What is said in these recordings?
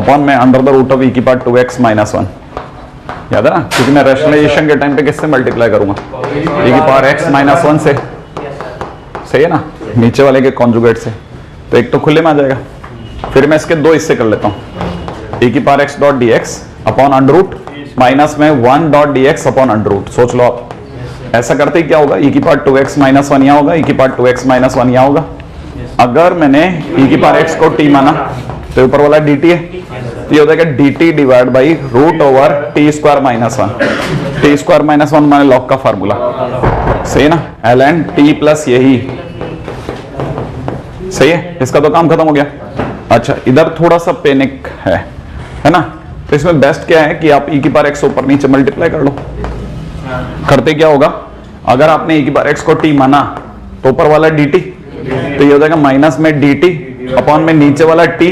Upon में under the root of e की power 2x minus 1। याद है ना, क्योंकि मैं रैशनलाइजेशन के टाइम पे किससे मल्टीप्लाई करूंगा, e की पावर x माइनस 1 से, सही है ना, नीचे वाले के कॉन्जुगेट से। तो एक तो खुले में आ जाएगा, फिर मैं इसके दो हिस्से कर लेता हूँ, e की power x dot D X upon under root minus में 1 dot D X upon under root. सोच लो आप, ऐसा करते ही क्या होगा, e की पावर 2x माइनस 1 यहाँ होगा, e की पावर 2x माइनस 1 यहाँ होगा। अगर मैंने e की पावर x को t माना तो ऊपर वाला dt है, तो ये हो जाएगा dt divide by root over T square minus 1। T square minus 1 माने लॉग का फार्मूला, सही है ना, ln t प्लस यही, सही है, इसका तो काम खत्म हो गया। अच्छा, इधर थोड़ा सा पैनिक है ना, तो इसमें बेस्ट क्या है कि आप e की पावर x ऊपर नीचे मल्टीप्लाई कर लो। करते क्या होगा, अगर आपने e की पावर x को t माना तो ऊपर वाला dt, तो ये हो जाएगा माइनस में dt अपॉन में नीचे वाला t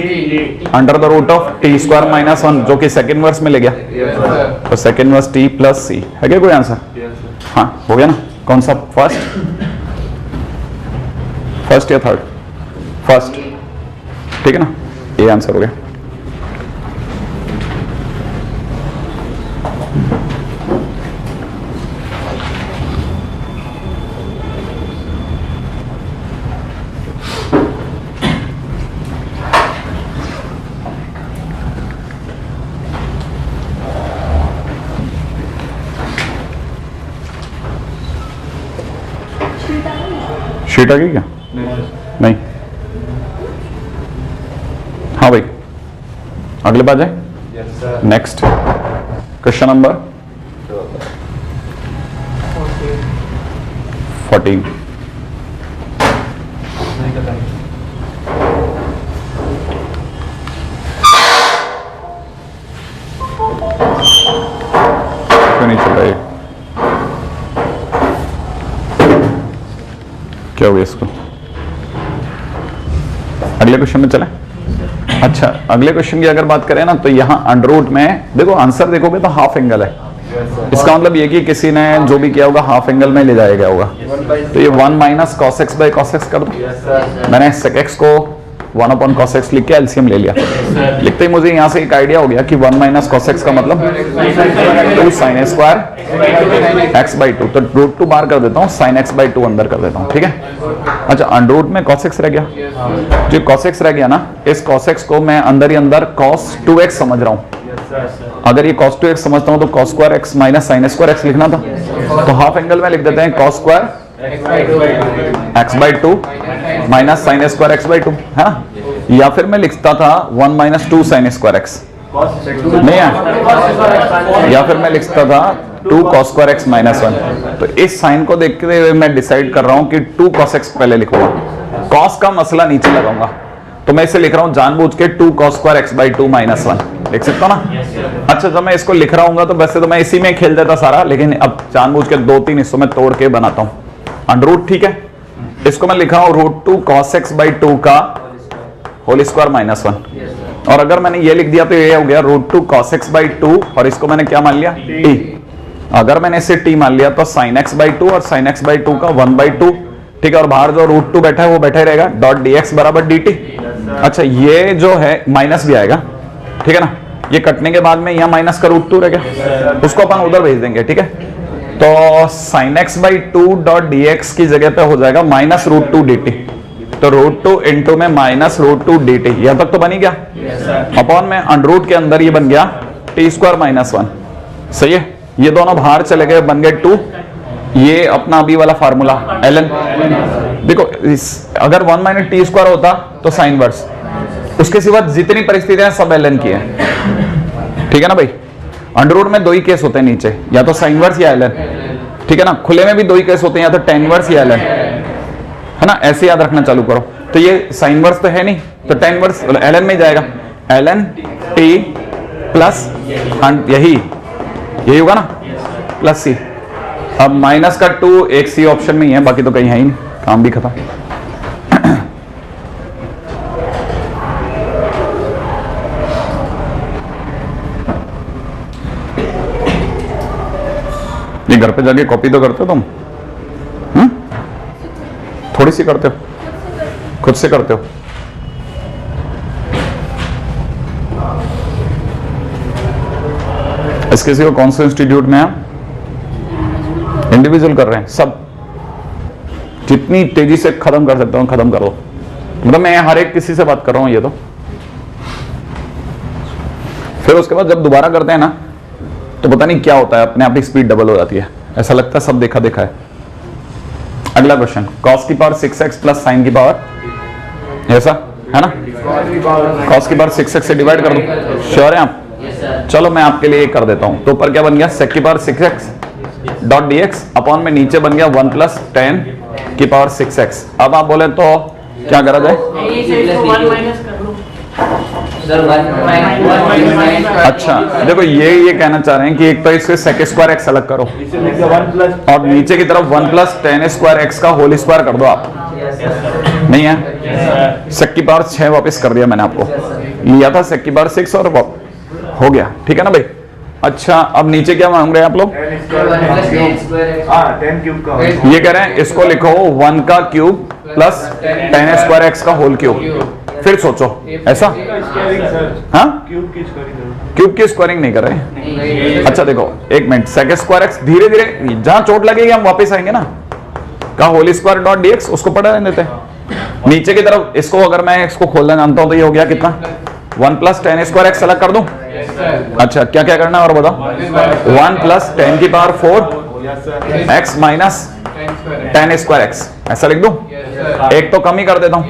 under the root of T square minus 1, जो कि सेकंड वर्स में ले गया, तो sec inverse t plus c है क्या कोई आंसर? हाँ हो गया ना, कौन सा फर्स्ट या थर्ड? फर्स्ट, ठीक है ना, ये आंसर हो गया। शीट आ गई क्या? नहीं। हाँ भाई, अगले बात जाए, नेक्स्ट क्वेश्चन नंबर 14। क्यों नहीं चल रहा है, क्या हो गया इसको? अगले क्वेश्चन में चलें। अच्छा, अगले क्वेश्चन की अगर बात करें ना, तो यहाँ अंडर रूट में देखो, आंसर देखोगे तो हाफ एंगल है, इसका मतलब ये कि किसी ने जो भी किया होगा हाफ एंगल में ले जाया गया होगा। तो ये 1 minus cos x by cos x कर दो। मैंने सेक एक्स को 1 अपॉन कॉस एक्स लिख के एलसीएम ले लिया। लिखते ही मुझे यहाँ से एक आइडिया हो गया कि 1 माइनस कॉस एक्स का मतलब 2 साइन स्क्वायर एक्स बाई 2, तो रूट 2 बाहर कर देता हूँ, साइन एक्स बाई 2 अंदर कर देता हूँ, ठीक है। अच्छा, अंडर रूट में कॉस एक्स रह गया, जो कॉस एक्स रह गया ना, इस कॉस एक्स को मैं अंदर ही अंदर कॉस 2x समझ रहा हूँ। अगर ये cos 2x समझता हूँ तो cos square x minus sine square x लिखना था, तो हाफ एंगल में लिख देते हैं cos square x by 2 minus sine square x by 2, है ना। या फिर मैं लिखता था 1 माइनस 2 साइन स्क्वायर x, नहीं है, या फिर मैं लिखता था 2 cos स्क्वायर x माइनस 1। तो इस साइन को देखते हुए मैं डिसाइड कर रहा हूँ कि 2 cos x पहले लिखूंगा, cos का मसला नीचे लगाऊंगा, तो मैं इसे लिख रहा हूँ जानबूझ के 2 cos square x by 2 minus 1, लिख सकता हूँ ना। अच्छा, जब मैं इसको लिख रहा हूँ तो वैसे तो मैं इसी में खेल देता सारा, लेकिन अब जानबूझ के 2-3 हिस्सों में तोड़ के बनाता हूँ। अंडर रूट, ठीक है, इसको मैं लिख रहा हूँ रूट 2 cos x बाई 2 का होल स्क्वायर माइनस 1, और अगर मैंने ये लिख दिया तो ये हो गया रूट 2 cos x बाई 2, और इसको मैंने क्या मान लिया, t। अगर मैंने इसे t मान लिया तो sin x बाई 2 और sin x बाई 2 का 1 बाई 2, ठीक है, और बाहर जो रूट 2 बैठा है वो बैठा ही रहेगा, डॉट dx बराबर dt। अच्छा, ये जो है माइनस भी आएगा, ठीक है ना, ये कटने के बाद में यहाँ माइनस का रूट 2 रह गया, उसको अपन उधर भेज देंगे, ठीक है। तो sin x by 2 dot dx की जगह पे हो जाएगा माइनस रूट 2 dt, तो रूट 2 इंटू में माइनस रूट 2 dt, यहां तक तो बन ही गया। अपॉन में अंडर रूट के अंदर ये बन गया टी स्क्वायर माइनस 1, सही है, ये दोनों बाहर चले गए, बन गए 2, ये अपना अभी वाला फार्मूला ln। देखो अगर 1 माइनस टी स्क्वायर होता तो साइन वर्स, उसके सिवा जितनी परिस्थितियां सब ln की है, ठीक है ना भाई। अंडर रूट में दो ही केस होते हैं नीचे, या तो साइन वर्स या ln, ठीक है ना। खुले में भी दो ही केस होते हैं, या तो tan वर्स या ln, है ना, ऐसे याद रखना चालू करो। तो ये साइन वर्स तो है नहीं, तो tan वर्स ln में जाएगा, ln t प्लस यही होगा ना, प्लस c। अब माइनस का 2 एक सी ऑप्शन में ही है, बाकी तो कहीं है ही नहीं, काम भी खत्म। ये घर पे जाके कॉपी तो करते हो तुम? थोड़ी सी करते हो, खुद से करते हो? इस किसी को कौन से इंस्टीट्यूट में आप इंडिविजुअल कर रहे हैं? सब जितनी तेजी से खत्म कर सकता हूं खत्म करो। मतलब मैं हर एक किसी से बात कर रहा हूं ये तो। फिर उसके बाद जब दोबारा करते हैं ना तो पता नहीं क्या होता है, अपने आप ही स्पीड डबल हो जाती है, ऐसा लगता है सब देखा देखा है। अगला क्वेश्चन, cos की पावर 6x प्लस साइन की पावर, ऐसा है ना, cos की पावर 6x से डिवाइड कर दूं, श्योर है आप? चलो मैं आपके लिए कर देता हूं। तो ऊपर क्या बन गया, sec की power 6x dot dx upon में नीचे बन गया 1 प्लस tan की पावर 6x। अब आप बोले तो क्या करा जाए? अच्छा देखो ये कहना चाह रहे हैं कि एक तो इसके sec स्क्वायर x अलग करो और नीचे की तरफ 1 प्लस tan स्क्वायर x का होल स्क्वायर कर दो आप। नहीं है, sec की पावर 6 वापस कर दिया मैंने, आपको लिया था sec की पावर 6 और हो गया, ठीक है ना भाई। अच्छा अब नीचे क्या मांग रहे हैं आप लोग? ये कह रहे हैं इसको लिखो 1 का cube plus tan square x का होल क्यूब। फिर सोचो ऐसा, हाँ क्यूब की स्क्वायरिंग नहीं कर रहे। अच्छा देखो एक मिनट, sec स्क्वायर x धीरे धीरे जहां चोट लगेगी हम वापस आएंगे ना, का होल स्क्वायर डॉट dx उसको पढ़ा रहने देते हैं। नीचे की तरफ इसको अगर मैं इसको खोलना जानता हूं तो ये हो गया कितना, 1 प्लस tan स्क्वायर x अलग कर दूं। अच्छा क्या क्या करना है और बताओ? 1 प्लस tan की power 4 x minus tan square x, ऐसा लिख दूं? एक तो कम ही कर देता हूं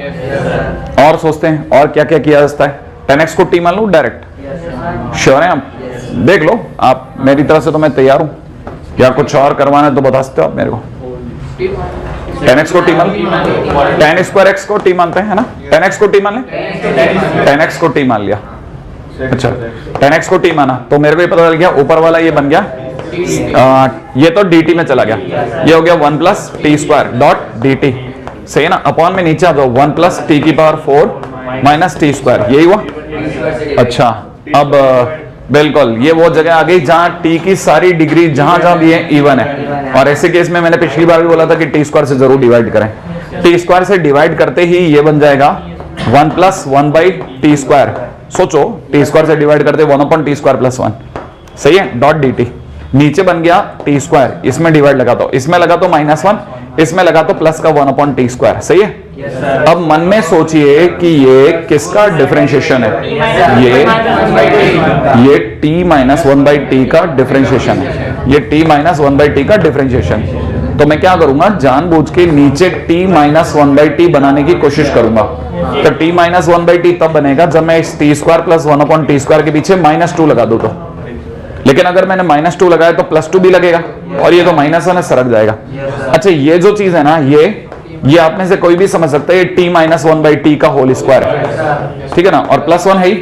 और सोचते हैं और क्या क्या किया जाता है। tan x को t मान लूं डायरेक्ट, श्योर है आप? देख लो आप, मेरी तरफ से तो मैं तैयार हूं, क्या कुछ और करवाना है तो बता सकते हो आप मेरे को। tan x को t मान, tan स्क्वायर x को t मानते हैं, है ना? tan x को t मान ले, tan x को t मान लिया। अच्छा tan x को t माना तो मेरे को ये पता चल गया ऊपर वाला ये बन गया, ये तो dt में चला गया, ये हो गया 1 plus T square dot dt, सही है ना? अपॉन में नीचे आ जाओ 1 प्लस टी की पावर 4 माइनस टी स्क्वायर, यही हुआ। अच्छा अब बिल्कुल ये वो जगह आ गई जहां t की सारी डिग्री जहां जहां भी है इवन है, और ऐसे केस में मैंने पिछली बार भी बोला था कि टी स्क्वायर से जरूर डिवाइड करें। टी स्क्वायर से डिवाइड करते ही ये बन जाएगा 1 प्लस 1 बाई टी स्क्वायर। सोचो टी स्क्वायर से डिवाइड करते 1 अपॉन टी स्क्वायर प्लस 1, सही है, डॉट dt। नीचे बन गया टी स्क्वायर, इसमें डिवाइड लगा दो, इसमें लगा तो -1, इसमें लगा तो प्लस का 1 अपॉन टी स्क्वायर, सही है। अब मन में सोचिए कि ये किसका डिफरेंशिएशन है, ये t माइनस 1 बाई टी का डिफरेंशिएशन है, ये t माइनस 1 बाई टी का डिफरेंशिएशन। तो मैं क्या करूंगा, जानबूझ के नीचे t माइनस 1 बाई टी बनाने की कोशिश करूंगा। तो t माइनस 1 बाई टी तब बनेगा जब मैं इस T square plus 1 upon T square के पीछे -2 लगा दूं तो। लेकिन अगर मैंने -2 लगाया तो +2 भी लगेगा और ये तो -1 है, सरक जाएगा। अच्छा ये जो चीज है ना, ये आप में से कोई भी समझ सकता है, ये t माइनस 1 बाई टी का होल स्क्वायर है, ठीक है ना, और +1 है ही।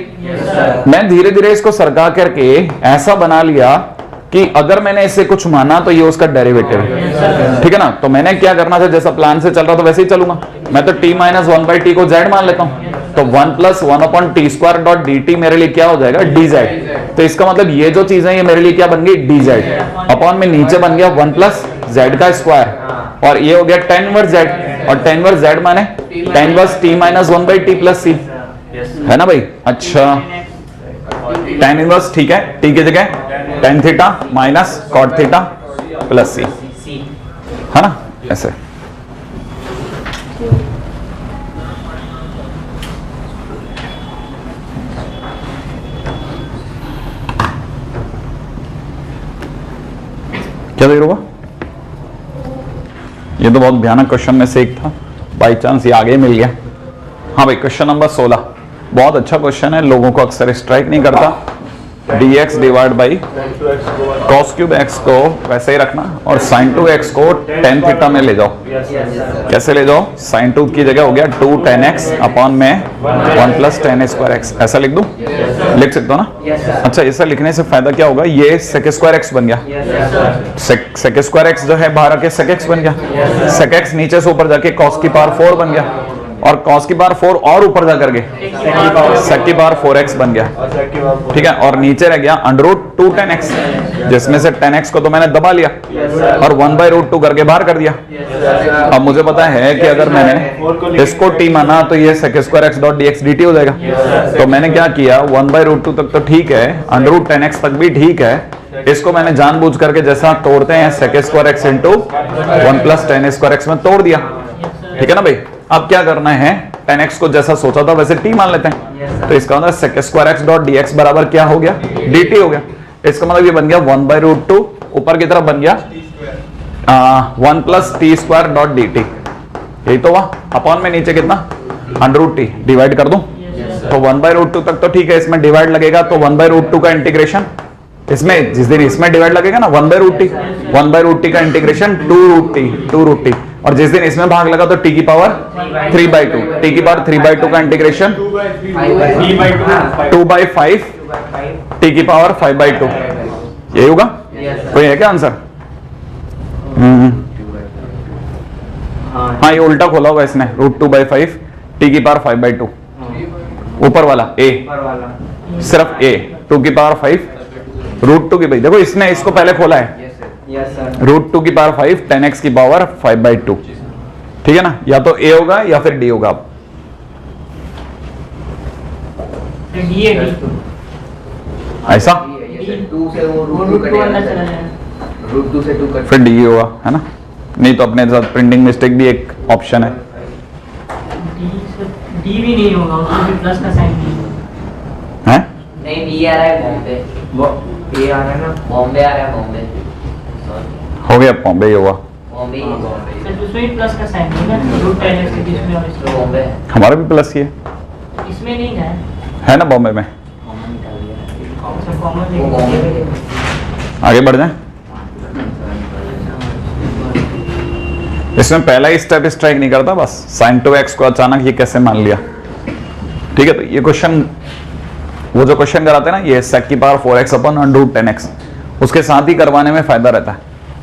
मैं धीरे धीरे इसको सरका करके ऐसा बना लिया कि अगर मैंने इससे कुछ माना तो ये उसका डेरिवेटिव है, ठीक है ना। तो मैंने क्या करना था, जैसा प्लान से चल रहा था वैसे ही चलूंगा मैं, तो t माइनस 1 बाई टी को z मान लेता हूं, तो 1 plus 1 upon T square dot dt मेरे लिए क्या हो जाएगा, dz। तो इसका मतलब ये जो चीज है ये मेरे लिए क्या बन गई, dz अपॉन में नीचे बन गया 1 प्लस z का स्क्वायर, और ये हो गया tan इनवर्स z, और tan इनवर्स z माने tan inverse t minus 1 by T plus c, है ना भाई। अच्छा tan इनवर्स ठीक है, t की जगह tan theta minus cot theta plus c, है ना, ऐसे। क्या देख रहे हो? ये तो बहुत भयानक क्वेश्चन में से एक था, बाई चांस ये आगे मिल गया। हाँ भाई क्वेश्चन नंबर 16 बहुत अच्छा क्वेश्चन है, लोगों को अक्सर स्ट्राइक नहीं करता। dx divide by cos cube x को वैसे ही रखना और sin 2x को tan थीटा में ले जाओ। कैसे ले जाओ, sin 2 की जगह हो गया 2 tan x अपॉन में 1 प्लस tan स्क्वायर x, ऐसा लिख दूं? लिख सकते हो ना। अच्छा ऐसा लिखने से फायदा क्या होगा, ये sec स्क्वायर x बन गया, sec स्क्वायर x जो है बाहर आके sec x बन गया, sec x नीचे से ऊपर जाके cos की पावर 4 बन गया, और cos की पावर 4 और ऊपर जा करके sec की पावर 4x बन गया, ठीक है। और नीचे रह गया अंडर रूट 2 10x, जिसमें से 10x को तो मैंने दबा लिया और 1/√2 करके बाहर कर दिया। अब मुझे पता है कि अगर मैंने इसको t माना तो ये sec square x dot dx dt हो जाएगा। तो मैंने क्या किया, 1/√2 तक तो ठीक है, अंडर रूट 10x तक भी ठीक है, इसको मैंने जानबूझ करके जैसा तोड़ते हैं sec square x into 1 plus 10 square x में तोड़ दिया, ठीक है ना भाई। अब क्या करना है, 10x को जैसा सोचा था वैसे t मान लेते हैं। तो इसका मतलब sec square x dot dx बराबर क्या हो गया, dt हो गया। इसका मतलब ये बन गया 1/√2, ऊपर की तरफ बन गया 1 plus T square dot dt, यही तो हुआ। अपॉन में नीचे कितना, अंडर रूट टी, डिवाइड कर दूं तो 1/√2 तक तो ठीक है, इसमें डिवाइड लगेगा तो 1/√2 का इंटीग्रेशन, इसमें जिस दिन इसमें डिवाइड लगेगा ना 1/√t का इंटीग्रेशन 2√t, और जिस दिन इसमें भाग लगा तो t की पावर 3/2, t की पावर 3/2 का इंटीग्रेशन 2/5, t की पावर 5/2, यही होगा। कोई है क्या आंसर? हाँ ये उल्टा खोला होगा इसने, √2/5 t की पावर 5/2, ऊपर वाला a, सिर्फ a 2 की पावर 5 √2 की, भाई देखो इसने इसको पहले खोला है, √2 की पावर 5 10x की पावर 5/2, ठीक है ना। या तो a होगा या फिर d होगा। ऐसा फिर d होगा, है ना। नहीं तो अपने साथ प्रिंटिंग मिस्टेक भी एक ऑप्शन है। डी भी नहीं होगा, उसमें भी प्लस का साइन है। नहीं डी आ रहा है बॉम्बे, वो ए आ रहा है ना, बॉम्बे आ रहा है, बॉम्बे हो गया, बॉम्बे ही होगा, बॉम्बे तो उसमें प्लस का साइन है ना, √10x के बीच में और इसमें बॉम्बे हमारा भी प्लस ही है, इसमें नहीं है ना बॉम्बे में। कॉमन निकाल दिया, अच्छा कॉमन वो बॉम्बे लेके में आगे बढ़ जाए। इसमें पहला ही स्टेप स्ट्राइक नहीं करता, बस sin 2x को अचानक ये कैसे मान लिया, ठीक है। तो ये क्वेश्चन, वो जो क्वेश्चन कराते हैं ना, ये sec की पावर 4x अपन अंडर रूट 10x, उसके साथ ही करवाने में फायदा रहता है।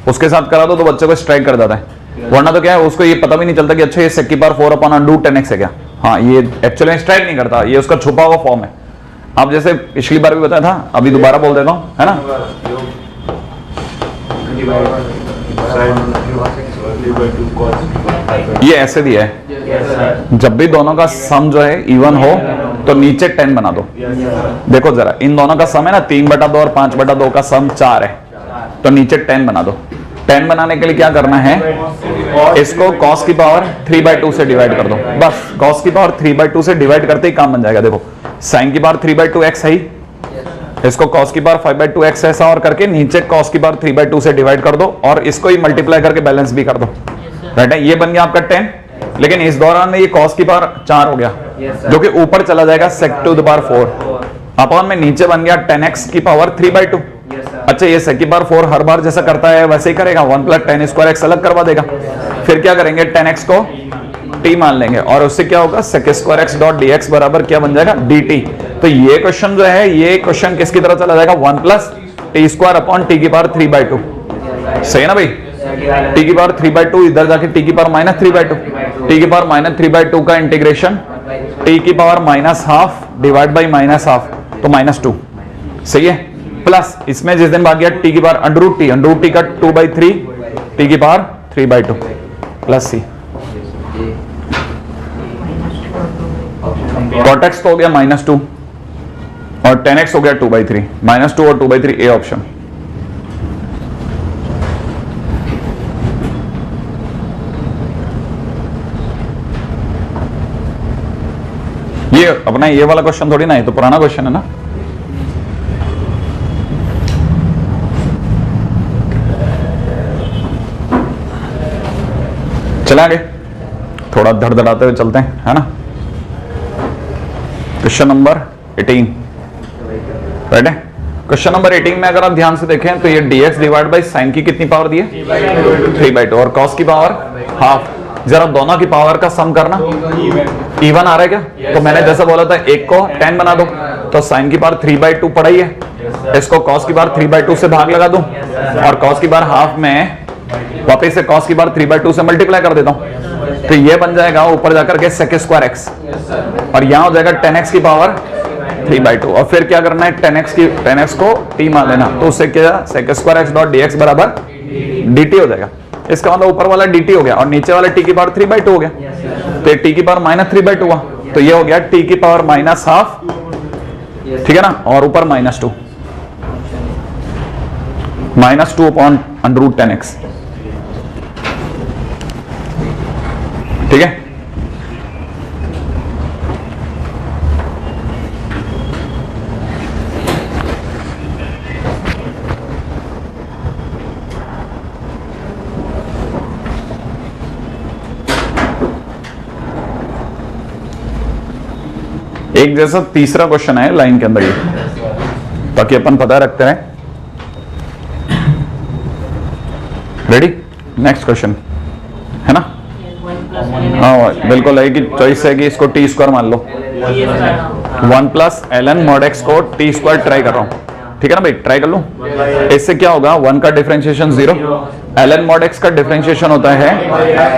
उसके साथ करा दो तो बच्चे को स्ट्राइक कर जाता है, वरना तो क्या है उसको ये पता भी नहीं चलता कि अच्छा ये sec की पावर 4 अपन अंडर रूट 10x है क्या। हाँ ये एक्चुअली स्ट्राइक नहीं करता, ये उसका छुपा हुआ फॉर्म है। आप जैसे पिछली बार भी बताया था, अभी दोबारा बोल देता हूँ, है ना। ये ऐसे दिया है, जब भी दोनों का सम जो है इवन हो तो नीचे 10 बना दो। देखो जरा, इन दोनों का सम है ना 3/2 और 5/2 का सम 4 है, तो नीचे 10 बना दो। 10 बनाने के लिए क्या करना है, इसको cos की पावर 3/2 से डिवाइड कर दो, बस cos की पावर 3/2 से डिवाइड करते ही काम बन जाएगा। देखो sin की पावर 3/2x है ही, इसको cos की पावर 5/2x ऐसा और करके नीचे cos की पावर 3/2 से डिवाइड कर दो, और इसको ही मल्टीप्लाई करके बैलेंस भी कर दो, राइट है। ये बन गया आपका 10, लेकिन इस दौरान में ये cos की पावर 4 हो गया, जो कि ऊपर चला जाएगा sec to the power 4, upon में नीचे बन गया 10x की पावर 3/2। अच्छा ये sec की पावर 4 हर बार जैसा करता है वैसे ही करेगा, 1 प्लस 10 स्क्वायर x अलग करवा देगा। फिर क्या करेंगे, 10x को t मान लेंगे, और उससे क्या होगा, sec square x dot dx बराबर क्या बन जाएगा, dt। तो ये क्वेश्चन जो है, ये क्वेश्चन किसकी तरह चला जाएगा, 1 plus T square upon T की पावर 3/2, सही है ना भाई। टी की पावर 3/2 इधर जाके टी की पावर माइनस 3/2, टी की पावर माइनस 3/2 का इंटीग्रेशन टी की पावर -½ डिवाइड बाई -½ तो -2, सही है। प्लस इसमें जिस दिन भाग गया टी की पावर अंडर रूट टी का 2/3, टी की पावर 3/2 प्लस सी। cot x तो हो गया -2 और 10x हो गया 2/3, -2 और 2/3 ए ऑप्शन। ये अपना ये वाला क्वेश्चन थोड़ी ना है, तो पुराना क्वेश्चन है ना। चले आगे, थोड़ा धड़धड़ाते हुए चलते हैं, है ना। क्वेश्चन नंबर 18, राइट है। क्वेश्चन नंबर 18 में अगर आप ध्यान से देखें तो ये dx डिवाइड बाई साइन की कितनी पावर दी है, 3/2, और cos की पावर हाफ। जरा दोनों की पावर का सम करना, इवन आ रहा है क्या, तो मैंने जैसा बोला था एक को 10 बना दो, तो साइन की पावर 3/2 पढ़ाई है, इसको cos की पावर 3/2 से भाग लगा दूं, और cos की पावर हाफ में वापस से cos की पावर 3/2 से मल्टीप्लाई कर देता हूं, तो ये बन जाएगा ऊपर जाकर के sec स्क्वायर एक्स और यहाँ हो जाएगा 10x की पावर 3/2 और फिर क्या करना है 10x को t मान लेना तो उससे क्या sec square x dot dx बराबर dt हो जाएगा। इसका मतलब ऊपर वाला dt हो गया और नीचे वाला t की पावर 3/2 हो गया तो ये t की पावर माइनस 3/2 हुआ तो ये हो गया t की पावर माइनस हाफ, ठीक है ना, और ऊपर -2 -2 अपॉन √10x, ठीक है। एक जैसा तीसरा क्वेश्चन है लाइन के अंदर ये, ताकि अपन पता रखते रहे। रेडी, नेक्स्ट क्वेश्चन है ना। हाँ बिल्कुल है कि चॉइस है कि इसको टी स्क्वायर मान लो। 1 प्लस ln mod x को टी स्क्वायर ट्राई कर रहा हूँ, ठीक है ना भाई, ट्राई कर लूँ। इससे क्या होगा 1 का डिफरेंशिएशन 0, ln mod x का डिफरेंशिएशन होता है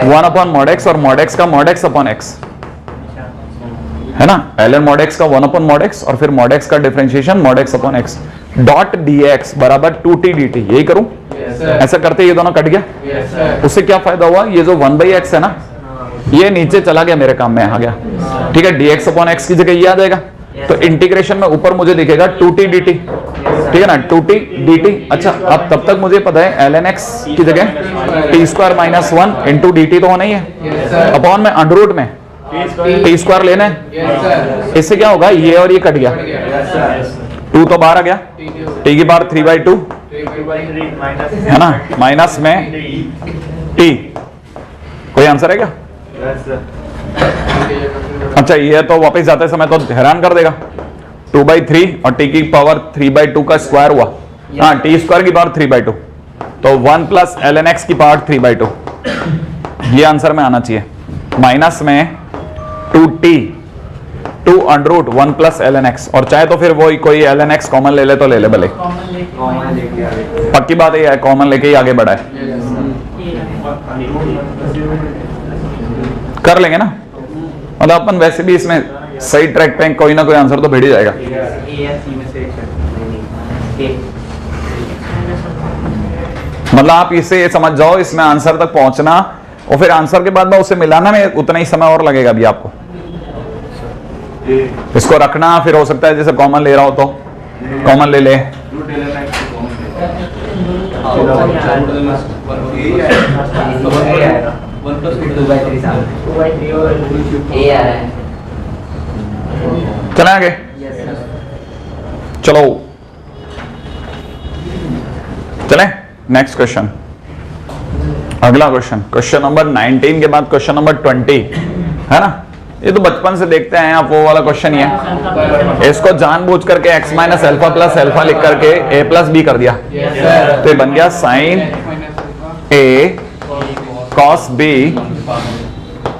1 अपॉन mod x और mod x का mod x अपॉन x, है ना। ln mod x का 1 अपॉन mod x और फिर mod x का differentiation mod x upon x dot dx बराबर 2t dt, यही करूं। ऐसा करते ये दोनों कट गया। उससे क्या फायदा हुआ, ये जो 1/x है ना ये नीचे चला गया, मेरे काम में आ गया, ठीक है। dx अपॉन x की जगह ये आ जाएगा तो इंटीग्रेशन में ऊपर मुझे दिखेगा 2t dt, ठीक है ना, 2t dt। अच्छा अब तब तक मुझे पता है ln x की जगह t square minus 1 into dt तो होना ही है, अपॉन में अंडर रूट में टी स्क्वायर लेना है। इससे क्या होगा ये और ये कट गया, 2 तो बाहर आ गया, टी की पावर 3/2 है ना, माइनस में टी। कोई आंसर है क्या? अच्छा ये तो वापस जाते समय तो हैरान कर देगा, 2/3 और टी की पावर 3/2 का स्क्वायर हुआ, हाँ टी स्क्वायर की पावर 3/2 तो 1 प्लस ln x की पावर 3/2, ये आंसर में आना चाहिए। माइनस में 2t 2 under root 1 plus ln x, और चाहे तो फिर वो कोई ln x कॉमन ले ले तो ले ले भले, पक्की बात है कॉमन लेके ही आगे बढ़ा है, कर लेंगे ना। मतलब अपन वैसे भी इसमें सही ट्रैक पे कोई ना कोई आंसर तो भेज ही जाएगा। मतलब आप इसे ये समझ जाओ इसमें आंसर तक पहुंचना और फिर आंसर के बाद में उसे मिलाना में उतना ही समय और लगेगा अभी आपको। इसको रखना फिर हो सकता है जैसे कॉमन ले रहा हो तो कॉमन ले ले, चले आगे, चलो चले नेक्स्ट क्वेश्चन। अगला क्वेश्चन, क्वेश्चन नंबर 19 के बाद क्वेश्चन नंबर 20 है ना। ये तो बचपन से देखते हैं आप, वो वाला क्वेश्चन ही है। इसको जानबूझ करके x minus alpha plus alpha लिख करके a प्लस बी कर दिया, तो ये बन गया साइन a कॉस b,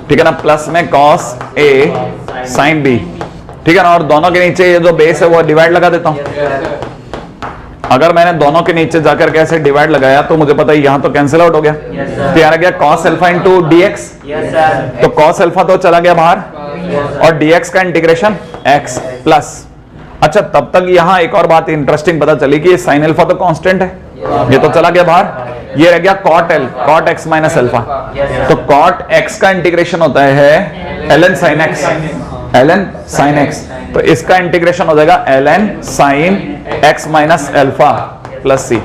ठीक है ना, प्लस में कॉस a साइन b, ठीक है ना। और दोनों के नीचे ये जो बेस है वो डिवाइड लगा देता हूं। अगर मैंने दोनों के नीचे जाकर के ऐसे डिवाइड लगाया तो मुझे पता है यहाँ तो कैंसिल आउट हो गया, तो यहाँ आ गया cos अल्फा इंटू dx, तो cos अल्फा तो चला गया बाहर और dx का इंटीग्रेशन x प्लस। अच्छा तब तक यहाँ एक और बात इंटरेस्टिंग पता चली कि sin अल्फा तो कांस्टेंट है, ये तो चला गया बाहर, ये रह गया cot x माइनस अल्फा, तो cot x का इंटीग्रेशन होता है ln sin x, ln sin x, तो इसका इंटीग्रेशन हो जाएगा ln sin x minus alpha plus c।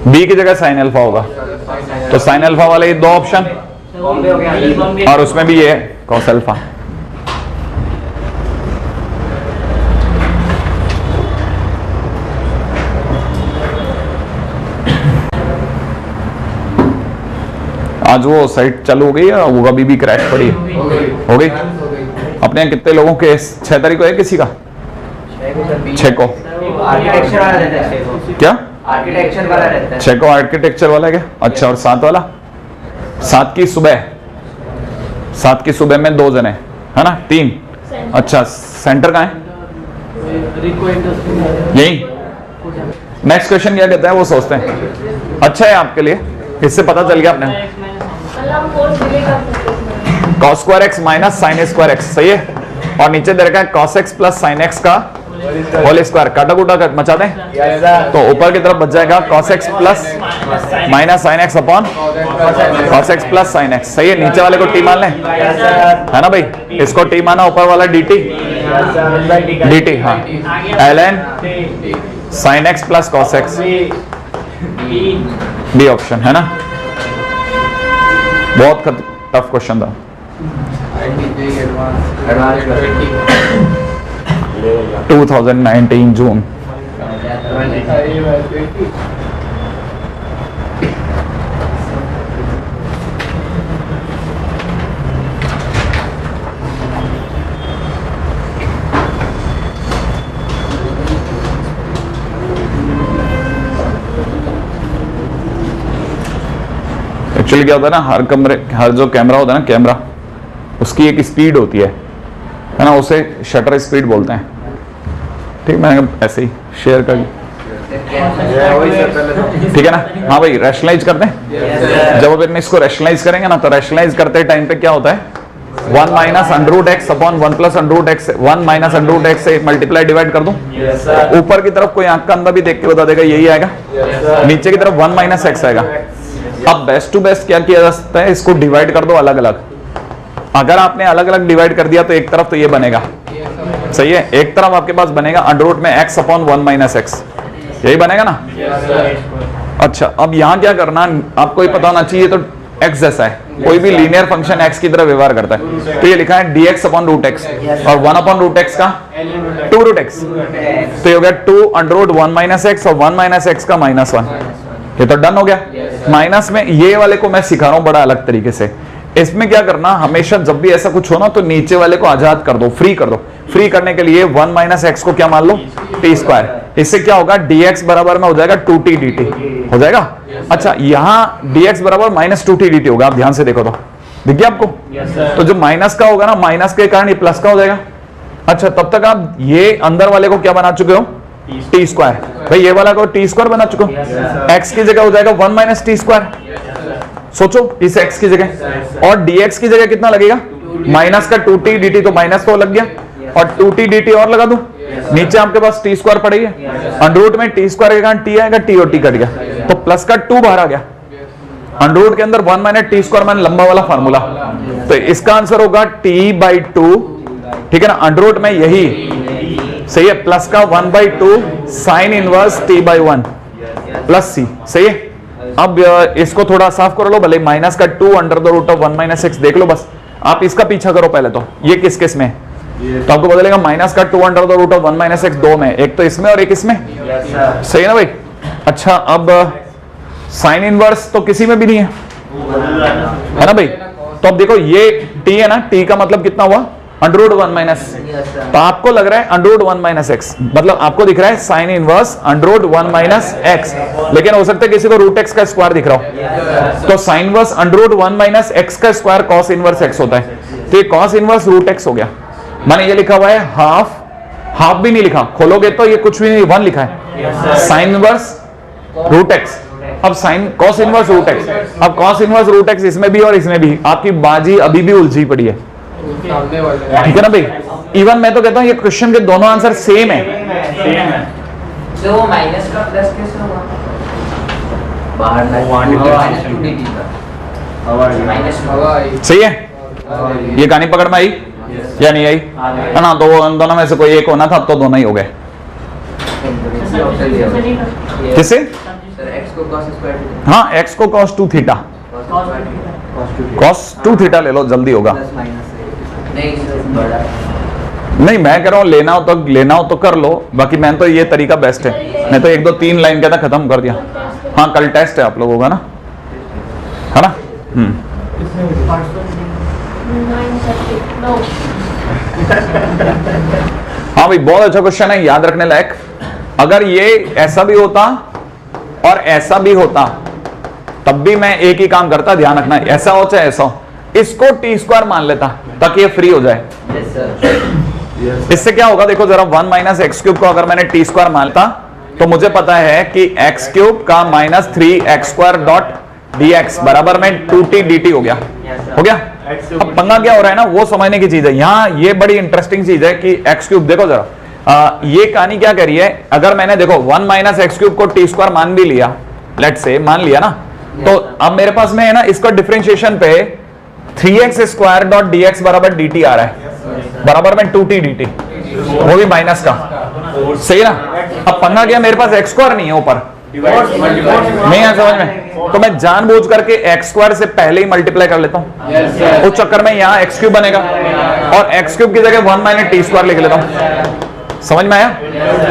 b की जगह sin अल्फा होगा, तो sin अल्फा वाले ये दो ऑप्शन और उसमें भी ये cos अल्फा। आज वो साइट चालू हो गई या वो अभी भी क्रैश पड़ी है? हो गई। अपने यहाँ कितने लोगों के 6 तारीख को है किसी का? 6 को आर्किटेक्चर वाला रहता है, क्या आर्किटेक्चर वाला रहता है, 6 को आर्किटेक्चर वाला है क्या? अच्छा, और 7 वाला 7 की सुबह, 7 की सुबह में 2 जने है ना, 3। अच्छा सेंटर कहाँ है? यही। नेक्स्ट क्वेश्चन क्या कहता है वो सोचते हैं। अच्छा है आपके लिए, इससे पता चल गया आपने। cos square x minus sine square x, सही है। और नीचे दे रखा है cos x plus sine x का होल स्क्वायर, काटा कूटा मचा दें तो ऊपर की तरफ बच जाएगा cos x plus minus sine x upon cos x plus sine x, सही है। नीचे वाले को टी मान लें, है ना भाई, इसको टी माना, ऊपर वाला dt dt, हाँ ln sine x plus cos x, B option है ना। बहुत टफ क्वेश्चन था। 2019 जून। एक्चुअली क्या होता है ना, हर जो कैमरा होता है ना, कैमरा उसकी एक स्पीड होती है ना, उसे शटर स्पीड बोलते हैं। ठीक, मैंने ऐसे ही शेयर कर, ठीक है ना। हाँ भाई, रैशनलाइज करते हैं। जब अपन इसको रैशनलाइज करेंगे ना, तो रैशनलाइज करते टाइम पे क्या होता है, 1 minus under root x upon 1 plus under root x, 1 minus under root x से मल्टीप्लाई डिवाइड कर दूं। ऊपर की तरफ कोई आंख का अंदर भी देख के बता देगा यही आएगा, नीचे की तरफ 1 माइनस एक्स आएगा। अब बेस्ट टू बेस्ट क्या किया जा सकता है, इसको डिवाइड कर दो अलग अलग। अगर आपने अलग अलग डिवाइड कर दिया तो एक तरफ तो ये बनेगा, सही है, एक तरफ आपके पास बनेगा अंडर रूट में x अपॉन 1 माइनस एक्स, यही बनेगा ना। अच्छा, अब यहां क्या करना, आपको ये पता होना चाहिए तो x जैसा है, कोई भी लीनियर फंक्शन x की तरह व्यवहार करता है। तो ये लिखा है dx अपॉन रूट एक्स, और 1 अपॉन रूट एक्स का 2 रूट एक्स, तो ये हो गया 2 अंडर रूट 1 माइनस एक्स, और 1 माइनस एक्स का माइनस 1, ये तो डन हो गया। माइनस में ये वाले को मैं सिखा रहा हूं बड़ा अलग तरीके से। इसमें क्या करना, हमेशा जब भी ऐसा कुछ हो ना, तो नीचे वाले को आजाद कर दो, फ्री कर दो। फ्री करने के लिए 1 माइनस एक्स को क्या मान लो, टी स्क्वायर। इससे क्या होगा, dx बराबर में हो जाएगा 2t dt, हो जाएगा। अच्छा, यहाँ dx बराबर माइनस 2t dt होगा, आप ध्यान से देखो तो दिख गया आपको। तो जो माइनस का होगा ना, माइनस के कारण ये प्लस का हो जाएगा। अच्छा, तब तक आप ये अंदर वाले को क्या बना चुके हो, टी स्क्वायर। भाई ये वाला को टी स्क्वायर बना चुके हो, एक्स की जगह हो जाएगा 1 माइनस टी स्क्वायर। सोचो, इस x की जगह, और dx की जगह कितना लगेगा, माइनस का 2t dt, तो माइनस तो लग गया, और 2t dt और लगा दूं। नीचे आपके पास टी स्क्वायर पड़ी है, अंडर रूट में टी स्क्वायर के कारण टी आएगा, टी और टी कट गया, तो प्लस का 2 बाहर आ गया। अंडर रूट के अंदर 1 माइनस टी स्क्वायर मान लंबा वाला फार्मूला, तो इसका आंसर होगा t/2, ठीक है ना। अंडर रूट में यही सही है, प्लस का 1/2 sine inverse t/1 plus c, सही है। अब इसको थोड़ा साफ कर लो, भले माइनस का 2 under the root of 1 minus x देख लो बस। आप इसका पीछा करो पहले, तो ये किस किस में, तो आपको बदलेगा माइनस का 2 under the root of 1 minus x, दो में, एक तो इसमें और एक इसमें, सही है ना भाई। अच्छा, अब साइन इनवर्स तो किसी में भी नहीं है ना भाई। तो अब देखो ये t है ना, t का मतलब कितना हुआ, अंडर रूट 1 माइनस, तो आपको लग रहा है अंडर रूट 1 माइनस एक्स, मतलब आपको दिख रहा है sine inverse under root 1 minus x, लेकिन हो सकता है किसी को रूट एक्स का स्क्वायर दिख रहा हो। तो sine inverse under root 1 minus x का स्क्वायर कॉस इनवर्स एक्स होता है, तो ये कॉस इनवर्स रूट एक्स हो गया। माने ये लिखा हुआ है हाफ, हाफ भी नहीं लिखा, खोलोगे तो ये कुछ भी नहीं, 1 लिखा है, साइन इनवर्स रूट एक्स। अब sine cos inverse root x, अब कॉस इनवर्स रूट एक्स इसमें भी और इसमें भी, आपकी बाजी अभी भी उलझी पड़ी है, ठीक है ना भाई। इवन मैं तो कहता हूं ये क्वेश्चन के दोनों आंसर सेम है। तो वो माइनस का प्लस कैसे होगा, बाहर माइनस 2dt का माइनस, सही है। ये कहानी पकड़ में आई या नहीं आई, है ना। तो वो उन दोनों में से कोई एक होना था, अब तो दोनों ही हो गए। किसे, हाँ, x को cos 2 थीटा, cos 2 थीटा ले लो, जल्दी होगा। नहीं, मैं कह रहा हूँ लेना हो तो कर लो, बाकी मैं तो ये तरीका बेस्ट है। मैं तो 1 2 3 लाइन कहता खत्म कर दिया। हाँ, कल टेस्ट है आप लोगों का ना, है ना। हाँ भाई, बहुत अच्छा क्वेश्चन है, याद रखने लायक। अगर ये ऐसा भी होता और ऐसा भी होता, तब भी मैं एक ही काम करता, ध्यान रखना, ऐसा हो चाहे ऐसा हो, इसको टी स्क्वायर मान लेता ताकि ये फ्री हो जाए। इससे क्या होगा, देखो जरा, 1 माइनस एक्स क्यूब को अगर मैंने टी स्क्वायर मान लेता, तो मुझे पता है कि एक्स क्यूब का माइनस 3x² डॉट dx बराबर में 2t dt हो गया। हो गया। अब पंगा क्या हो रहा है ना, वो समझने की चीज है। यहाँ ये बड़ी इंटरेस्टिंग चीज है कि एक्स क्यूब, देखो जरा ये कहानी क्या कह रही है, अगर मैंने देखो 1 माइनस एक्स क्यूब को टी स्क्वायर मान भी लिया, लेट से मान लिया ना, तो अब मेरे पास में है ना इसका डिफरेंशिएशन पे 3x² डॉट dx बराबर dt आ रहा है, बराबर में 2t dt, वो भी माइनस का। सही ना। अब पंगा क्या, मेरे पास x² नहीं है ऊपर, नहीं है समझ में, तो मैं जानबूझ करके x² से पहले ही मल्टीप्लाई कर लेता हूं। उस चक्कर में यहाँ x³ बनेगा और x³ की जगह 1 माइनस t² लिख लेता हूं। समझ में आया।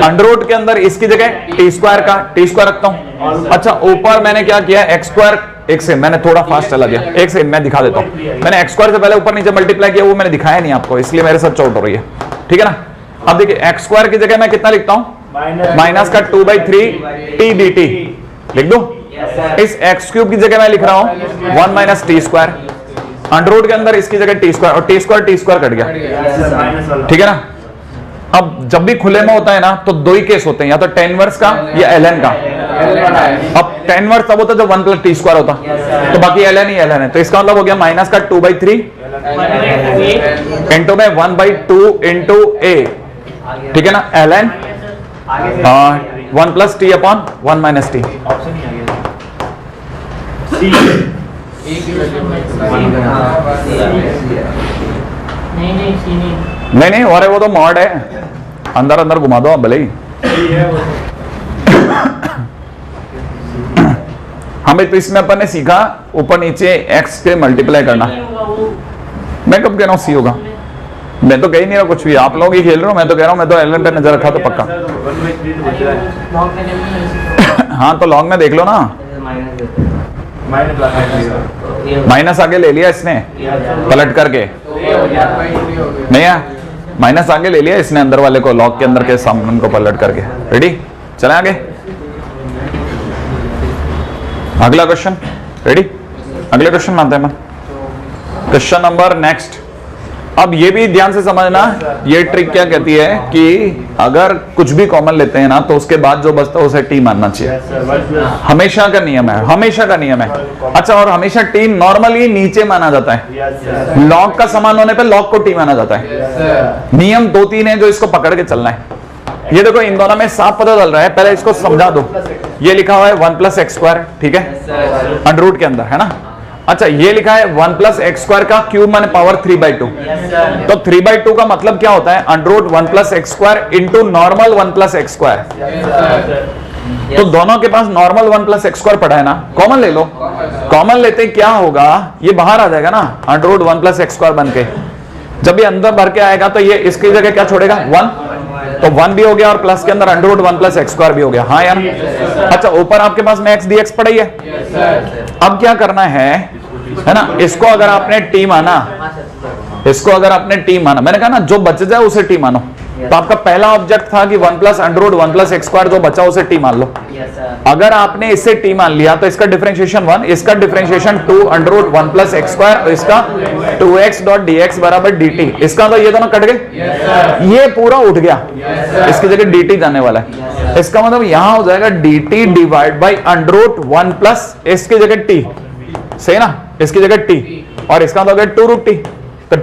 अंडररूट के अंदर इसकी जगह t² का t² रखता हूं। अच्छा, ऊपर मैंने क्या किया, x², एक से मैंने थोड़ा फास्ट चला गया, एक से मैं दिखा देता हूं। मैंने x² से पहले ऊपर नीचे मल्टीप्लाई किया, वो मैंने दिखाया नहीं आपको, इसलिए मेरे साथ चोट हो रही है, ठीक है ना। अब देखिए x² की जगह मैं कितना लिखता हूं, माइनस का 2/3 t dt लिख दो। इस x³ की जगह मैं लिख रहा हूं 1 माइनस t²। अंडररूट के अंदर इसकी जगह t² और t² कट गया, ठीक है ना। अब जब भी खुले में होता है ना तो दो ही केस होते हैं, या तो tan इनवर्स का या ln का। अब tan इनवर्स तब होता है जब 1 प्लस t² होता, तो बाकी ln ही ln है, तो इसका मतलब हो गया माइनस का 2/3 इंटू में 1/2 इंटू a, ठीक है ना, ln 1 plus t upon 1 minus t। नहीं, अरे वो तो मॉड है, अंदर अंदर घुमा दो आप भले ही। हमें तो इसमें अपन ने सीखा ऊपर नीचे x के मल्टीप्लाई करना। मैं कब कह रहा हूँ सी होगा, मैं तो कह ही नहीं रहा कुछ भी, आप लोग ही खेल रहे हो। मैं तो कह रहा हूँ, मैं तो ln पे नजर रखा तो पक्का। हाँ तो लॉन्ग में देख लो ना, माइनस आगे ले लिया इसने पलट करके, नहीं है माइनस आगे ले लिया इसने अंदर वाले को, लॉग के अंदर के सामने को पलट करके। रेडी, चले आगे। अगला क्वेश्चन, रेडी, अगले क्वेश्चन मानते हैं। Question number next. अब ये भी ध्यान से समझना, ये ट्रिक क्या कहती है कि अगर कुछ भी कॉमन लेते हैं ना तो उसके बाद जो बचता है उसे टी मानना चाहिए। हमेशा का नियम है, हमेशा का नियम है। अच्छा, और हमेशा टी नॉर्मली नीचे माना जाता है, लॉग का समान होने पे लॉग को टी माना जाता है। नियम 2-3 है जो इसको पकड़ के चलना है। ये देखो इन दोनों में साफ पता चल रहा है, पहले इसको समझा दो। ये लिखा हुआ है 1 प्लस x², ठीक है, अंडररूट के अंदर है ना। अच्छा, ये लिखा है 1 प्लस x² का क्यूब माने पावर 3/2। तो 3/2 का मतलब क्या होता है, under root 1 plus x² into normal 1 plus x²। तो दोनों के पास नॉर्मल 1 प्लस x² पड़ा है ना, कॉमन ले लो। कॉमन लेते क्या होगा, ये बाहर आ जाएगा ना अंडररूट 1 प्लस x² बन के। जब ये अंदर भर के आएगा तो ये इसकी जगह क्या छोड़ेगा, 1, तो 1 भी हो गया और प्लस के अंदर अंडररूट 1 प्लस x² भी हो गया। हाँ यार। अच्छा, ऊपर आपके पास में x dx पड़ा ही है। अब क्या करना है ना, इसको अगर आपने टी माना, इसको अगर आपने टी माना, मैंने कहा ना जो बच जाए उसे टी मानो। तो आपका पहला ऑब्जेक्ट था कि 1 प्लस अंडररूट 1 प्लस x², जो बचा उसे टी मान लो। अगर आपने इसे टी मान लिया तो इसका डिफरेंशिएशन 1, इसका डिफरेंशिएशन 2 अंडररूट 1 प्लस x², और इसका 2x डॉट dx बराबर dt। इसका तो ये दोनों कट गए, ये पूरा उठ गया, इसकी जगह dt जाने वाला है। इसका मतलब यहां हो जाएगा dt divide by under root 1 plus इसकी जगह t, सही ना, इसकी जगह t, और इसका मतलब 2 रूट t, तो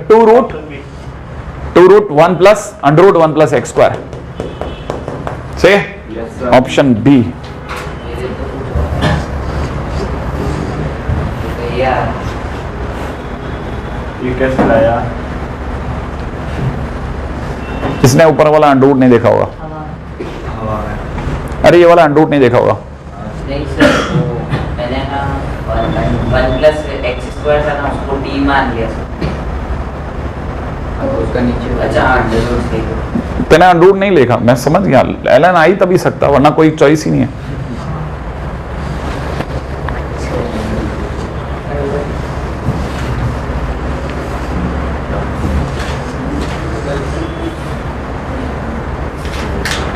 2 root 1 plus under root 1 plus x²। सही, ऑप्शन बी। ये कैसे लाया? इसने ऊपर वाला अंडररूट नहीं देखा होगा। अरे ये वाला अंडररूट नहीं देखा होगा। नहीं सर, वो मैंने ना 1 प्लस x² था ना, उसको t मान लिया सर। उसका नीचे, अच्छा अंडररूट देखो, तेने अंडररूट नहीं लिखा, मैं समझ गया, ln आ ही तभी सकता, वरना कोई चॉइस ही नहीं है।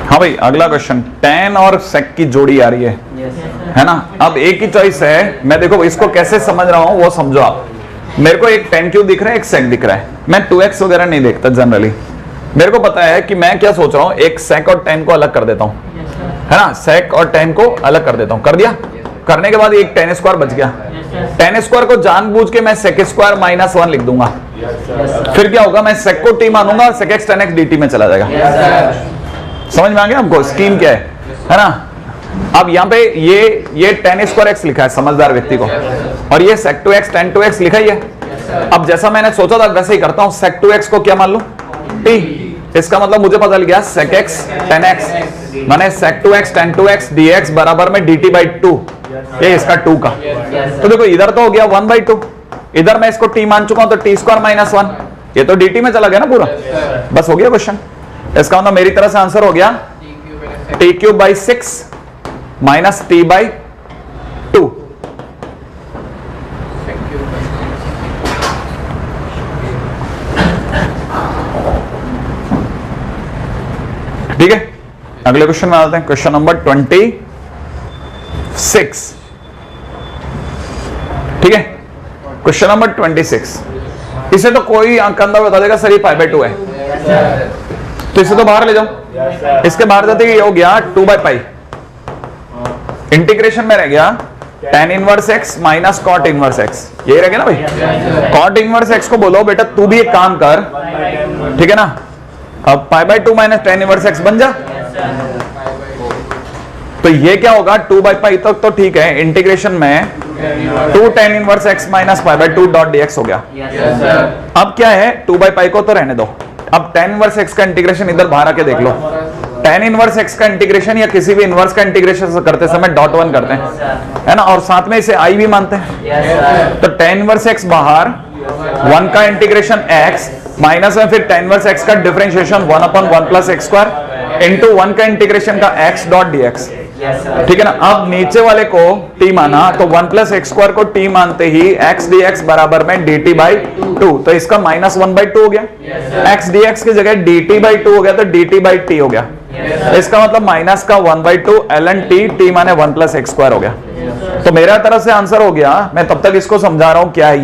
हाँ भाई, अगला क्वेश्चन, tan और sec की जोड़ी आ रही है ना। अब एक ही चॉइस है, मैं देखो इसको कैसे समझ रहा हूं वो समझो आप। मेरे को एक tan क्यूब दिख रहा है, एक sec दिख रहा है, मैं 2x वगैरह नहीं देखता जनरली। मेरे को पता है कि मैं क्या सोच रहा हूं, एक sec और tan को अलग कर देता हूं, है ना, sec और tan को अलग कर देता हूं, कर दिया, करने के बाद एक tan स्क्वायर बच गया, tan स्क्वायर को जानबूझ के मैं sec स्क्वायर माइनस 1 लिख दूंगा, फिर क्या होगा, मैं sec को t मानूंगा, sec x tan x dt में चला जाएगा। समझ में आ गया आपको स्कीम क्या है ना। अब यहाँ पे ये tan स्क्वायर x लिखा है समझदार व्यक्ति को, और ये sec 2x tan 2x लिखा ही है। अब जैसा मैंने सोचा था वैसे ही करता हूं, sec 2x को क्या मान लो, t, इसका मतलब मुझे पता लग गया sec x tan x, माने sec 2x tan 2x dx बराबर में dt by 2, ये इसका 2 का। तो देखो इधर तो हो गया 1 by 2, इधर मैं इसको t मान चुका हूं तो t स्क्वायर माइनस 1, ये तो dt में चला गया ना पूरा, बस हो गया क्वेश्चन। इसका मतलब मेरी तरफ से आंसर हो गया t cube by 6 minus t by 2। ठीक है, अगले क्वेश्चन में आते हैं, क्वेश्चन नंबर 26। ठीक है, क्वेश्चन नंबर 26, इसे तो कोई कंधा बता देगा सर ये पाई बाई 2 है, तो इसे तो बाहर ले जाओ, इसके बाहर जाते ही ये हो गया 2 बाई पाई, इंटीग्रेशन में रह गया tan inverse x minus cot inverse x, यही रह गया ना भाई। cot इनवर्स x को बोलो बेटा तू भी एक काम कर, ठीक है ना, अब pi by 2 minus tan inverse x बन जा, तो ये क्या होगा 2 बाई पाई तक तो ठीक है, इंटीग्रेशन में 2 tan inverse x minus pi by 2 dot dx हो गया। अब क्या है 2 बाई पाई को तो रहने दो, अब tan इनवर्स x का इंटीग्रेशन इधर बाहर आके देख लो, tan इनवर्स x का इंटीग्रेशन या किसी भी इनवर्स का इंटीग्रेशन करते समय डॉट 1 करते हैं, है ना, और साथ में इसे i भी मानते हैं, तो tan इनवर्स x बाहर 1 का इंटीग्रेशन x माइनस में फिर tan इनवर्स x का differentiation 1 upon 1 plus x square into 1 का इंटीग्रेशन का x डॉट dx, ठीक है ना। अब नीचे वाले को t माना तो 1 प्लस एक्स स्क्वायर को t मानते ही x dx बराबर में dt बाई 2, तो इसका माइनस 1 बाई 2 हो गया, x dx की जगह dt बाई 2 हो गया तो dt बाई t हो गया, इसका मतलब माइनस का 1 बाई 2 ln t माने 1 प्लस एक्स स्क्वायर हो गया। तो मेरा तरफ से आंसर हो गया, मैं तब तक इसको समझा रहा हूं क्या है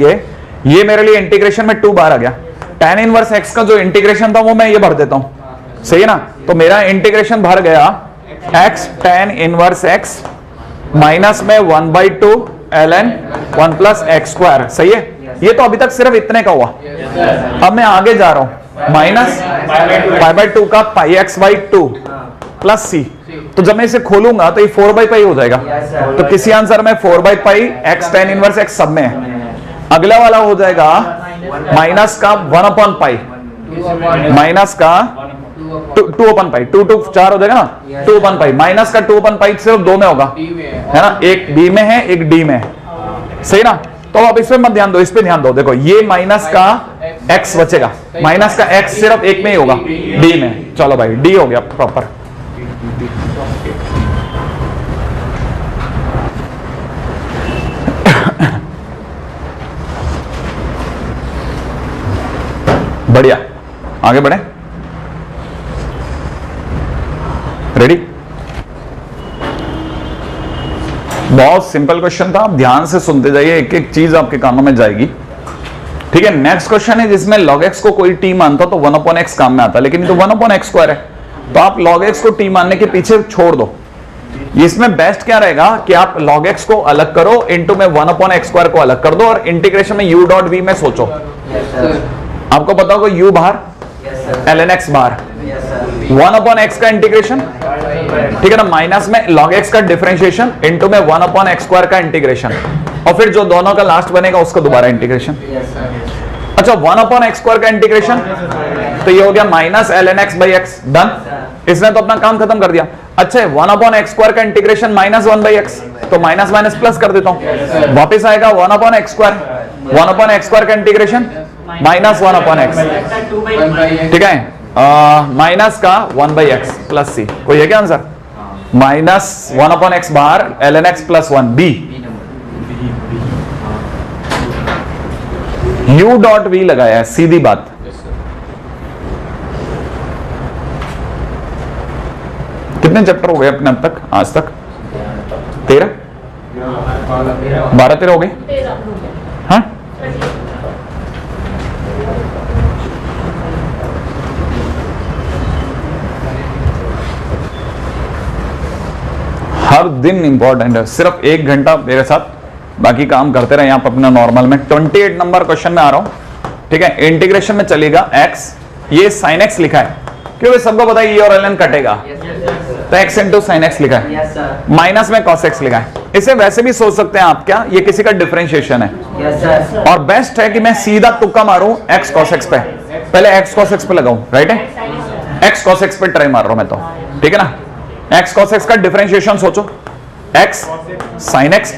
ये मेरे लिए इंटीग्रेशन में 2 बार आ गया, tan इनवर्स x का जो इंटीग्रेशन था वो मैं ये भर देता हूं, सही है ना, तो मेरा इंटीग्रेशन भर गया x tan inverse x minus में 1 by 2 ln 1 plus x square, सही है। ये तो अभी तक सिर्फ इतने का हुआ, अब मैं आगे जा रहा हूं, माइनस पाई बाई 2 का पाई x बाई 2 प्लस c, तो जब मैं इसे खोलूंगा तो ये 4 बाई पाई हो जाएगा, तो किसी आंसर में 4 by pi x tan inverse x सब में है। अगला वाला हो जाएगा माइनस का 1 अपॉन पाई, माइनस का 2 अपन पाई, 2 2 4 हो जाएगा ना, 2 अपन पाई, माइनस का 2 अपन पाई सिर्फ 2 में होगा, है ना, एक b में है एक d में है, सही ना। तो अब इस पे मत ध्यान दो, इस पे ध्यान दो, देखो ये माइनस का x बचेगा, माइनस का x सिर्फ एक में ही होगा d में, चलो भाई d हो गया प्रॉपर। बढ़िया, आगे बढ़े, रेडी। बहुत सिंपल क्वेश्चन था, आप ध्यान से सुनते जाइए, एक एक चीज आपके कानों में जाएगी, ठीक है। नेक्स्ट क्वेश्चन है जिसमें log x को कोई t मानता तो 1 अपॉन x काम में आता, लेकिन ये तो 1 अपॉन एक्स स्क्वायर है, तो आप log x को t मानने के पीछे छोड़ दो। इसमें बेस्ट क्या रहेगा कि आप log x को अलग करो, इनटू में 1 अपॉन एक्स स्क्वायर को अलग कर दो, और इंटीग्रेशन में u डॉट v में सोचो, आपको पता होगा u बाहर ln x बाहर, 1 अपॉन x का इंटीग्रेशन, ठीक है ना, माइनस में log x का डिफरेंशिएशन इनटू में 1 अपॉन एक्स स्क्वायर का इंटीग्रेशन, और फिर जो दोनों का लास्ट बनेगा उसका दोबारा इंटीग्रेशन। अच्छा 1 अपॉन एक्स स्क्वायर का इंटीग्रेशन, तो ये हो गया minus ln x by x, done, इसने तो अपना काम खत्म कर दिया। अच्छा 1 अपॉन एक्स स्क्वायर का इंटीग्रेशन माइनस 1 बाई एक्स, तो माइनस माइनस प्लस कर देता हूं, वापस आएगा 1 upon x square, 1 upon x square का इंटीग्रेशन माइनस 1 अपॉन एक्स, ठीक है, माइनस का 1 बाई एक्स प्लस सी, कोई है क्या आंसर, माइनस 1 अपॉन एक्स बाहर ln x plus 1 B, u dot v लगाया है, सीधी बात। कितने चैप्टर हो गए अपने अब तक, आज तक 13 12 13 हो गए, हाँ हर दिन इंपॉर्टेंट है, सिर्फ 1 घंटा मेरे साथ बाकी काम करते रहे। आप अपना नॉर्मल में 28 नंबर क्वेश्चन में आ रहा हूं, ठीक है। इंटीग्रेशन में चलेगा x, ये sin x लिखा है क्योंकि सबको पता है ये और ln कटेगा, तो x इंटू साइन एक्स लिखा है, माइनस में cos x लिखा है। इसे वैसे भी सोच सकते हैं आप, क्या ये किसी का डिफरेंशिएशन है, और बेस्ट है कि मैं सीधा तुक्का मारूं x cos x पे, पहले x cos x पे लगाऊं, राइट है, x cos x पे ट्राई मार रहा हूं मैं तो, ठीक है ना। x cos x का डिफरेंशिएशन सोचो, x sin x,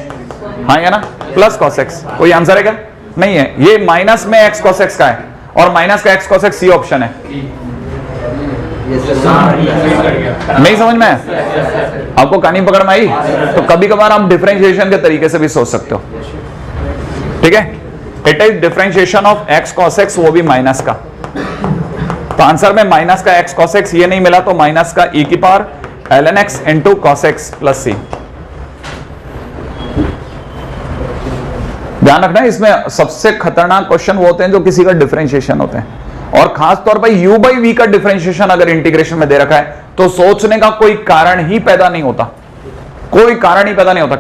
हाँ या ना, प्लस cos x, कोई आंसर है क्या? नहीं है, ये माइनस में x cos x का है, और माइनस का x cos x C option है। नहीं समझ में आपको कहानी पकड़ में आई? तो कभी कभार आप डिफरेंशिएशन के तरीके से भी सोच सकते हो, ठीक है। It is differentiation of x cos x, वो भी माइनस का। तो आंसर में माइनस का x cos x ये नहीं मिला, तो माइनस का e की power ln x into cos x plus c। ध्यान रखना है, इसमें सबसे खतरनाक क्वेश्चन वो होते हैं जो किसी का डिफरेंशिएशन होते हैं, और खास तौर पर u बाई v का डिफरेंशिएशन अगर इंटीग्रेशन में दे रखा है तो सोचने का कोई कारण ही पैदा नहीं होता, कोई कारण ही पैदा नहीं होता।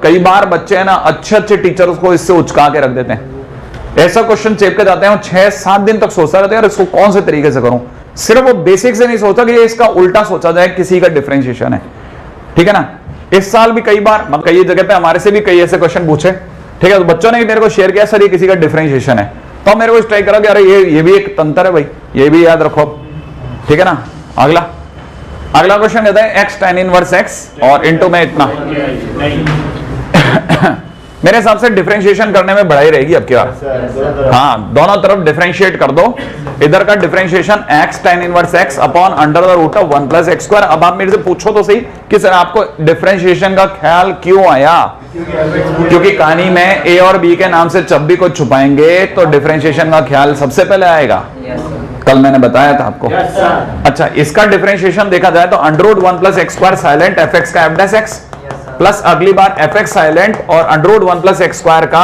कई बार बच्चे हैं ना, अच्छे अच्छे टीचर्स को इससे उचका के रख देते हैं, ऐसा क्वेश्चन चेप के जाते हैं, 6-7 दिन तक सोचता रहते हैं यार इसको कौन से तरीके से करूं। सिर्फ वो बेसिक से नहीं सोचा कि इसका उल्टा सोचा जाए, किसी का डिफरेंशिएशन है, ठीक है ना। इस साल भी कई बार कई जगह पे हमारे से भी कई ऐसे क्वेश्चन पूछे, ठीक है, तो बच्चों ने मेरे को शेयर किया सर ये किसी का डिफरेंशिएशन है, तो मेरे को ट्राई करा कि अरे ये भी एक तंत्र है भाई, ये भी याद रखो, ठीक है ना। अगला क्वेश्चन कहता है x tan इनवर्स x और इनटू में इतना। मेरे हिसाब से डिफरेंशिएशन करने में बढ़ाई रहेगी अब क्या, हाँ दोनों तरफ डिफरेंशिएट कर दो। इधर का differentiation x tan inverse x upon under the root of 1 plus x square. अब आप मेरे से पूछो तो सही कि सर आपको डिफरेंशिएशन का ख्याल क्यों आया, क्योंकि कहानी में a और b के नाम से जब भी कुछ छुपाएंगे तो डिफरेंशिएशन का ख्याल सबसे पहले आएगा। कल मैंने बताया था आपको। अच्छा, इसका डिफरेंशिएशन देखा जाए तो under root 1 plus x square silent f x का एफ डैश एक्स, प्लस अगली बार एफ एक्स साइलेंट और under root 1 plus x square का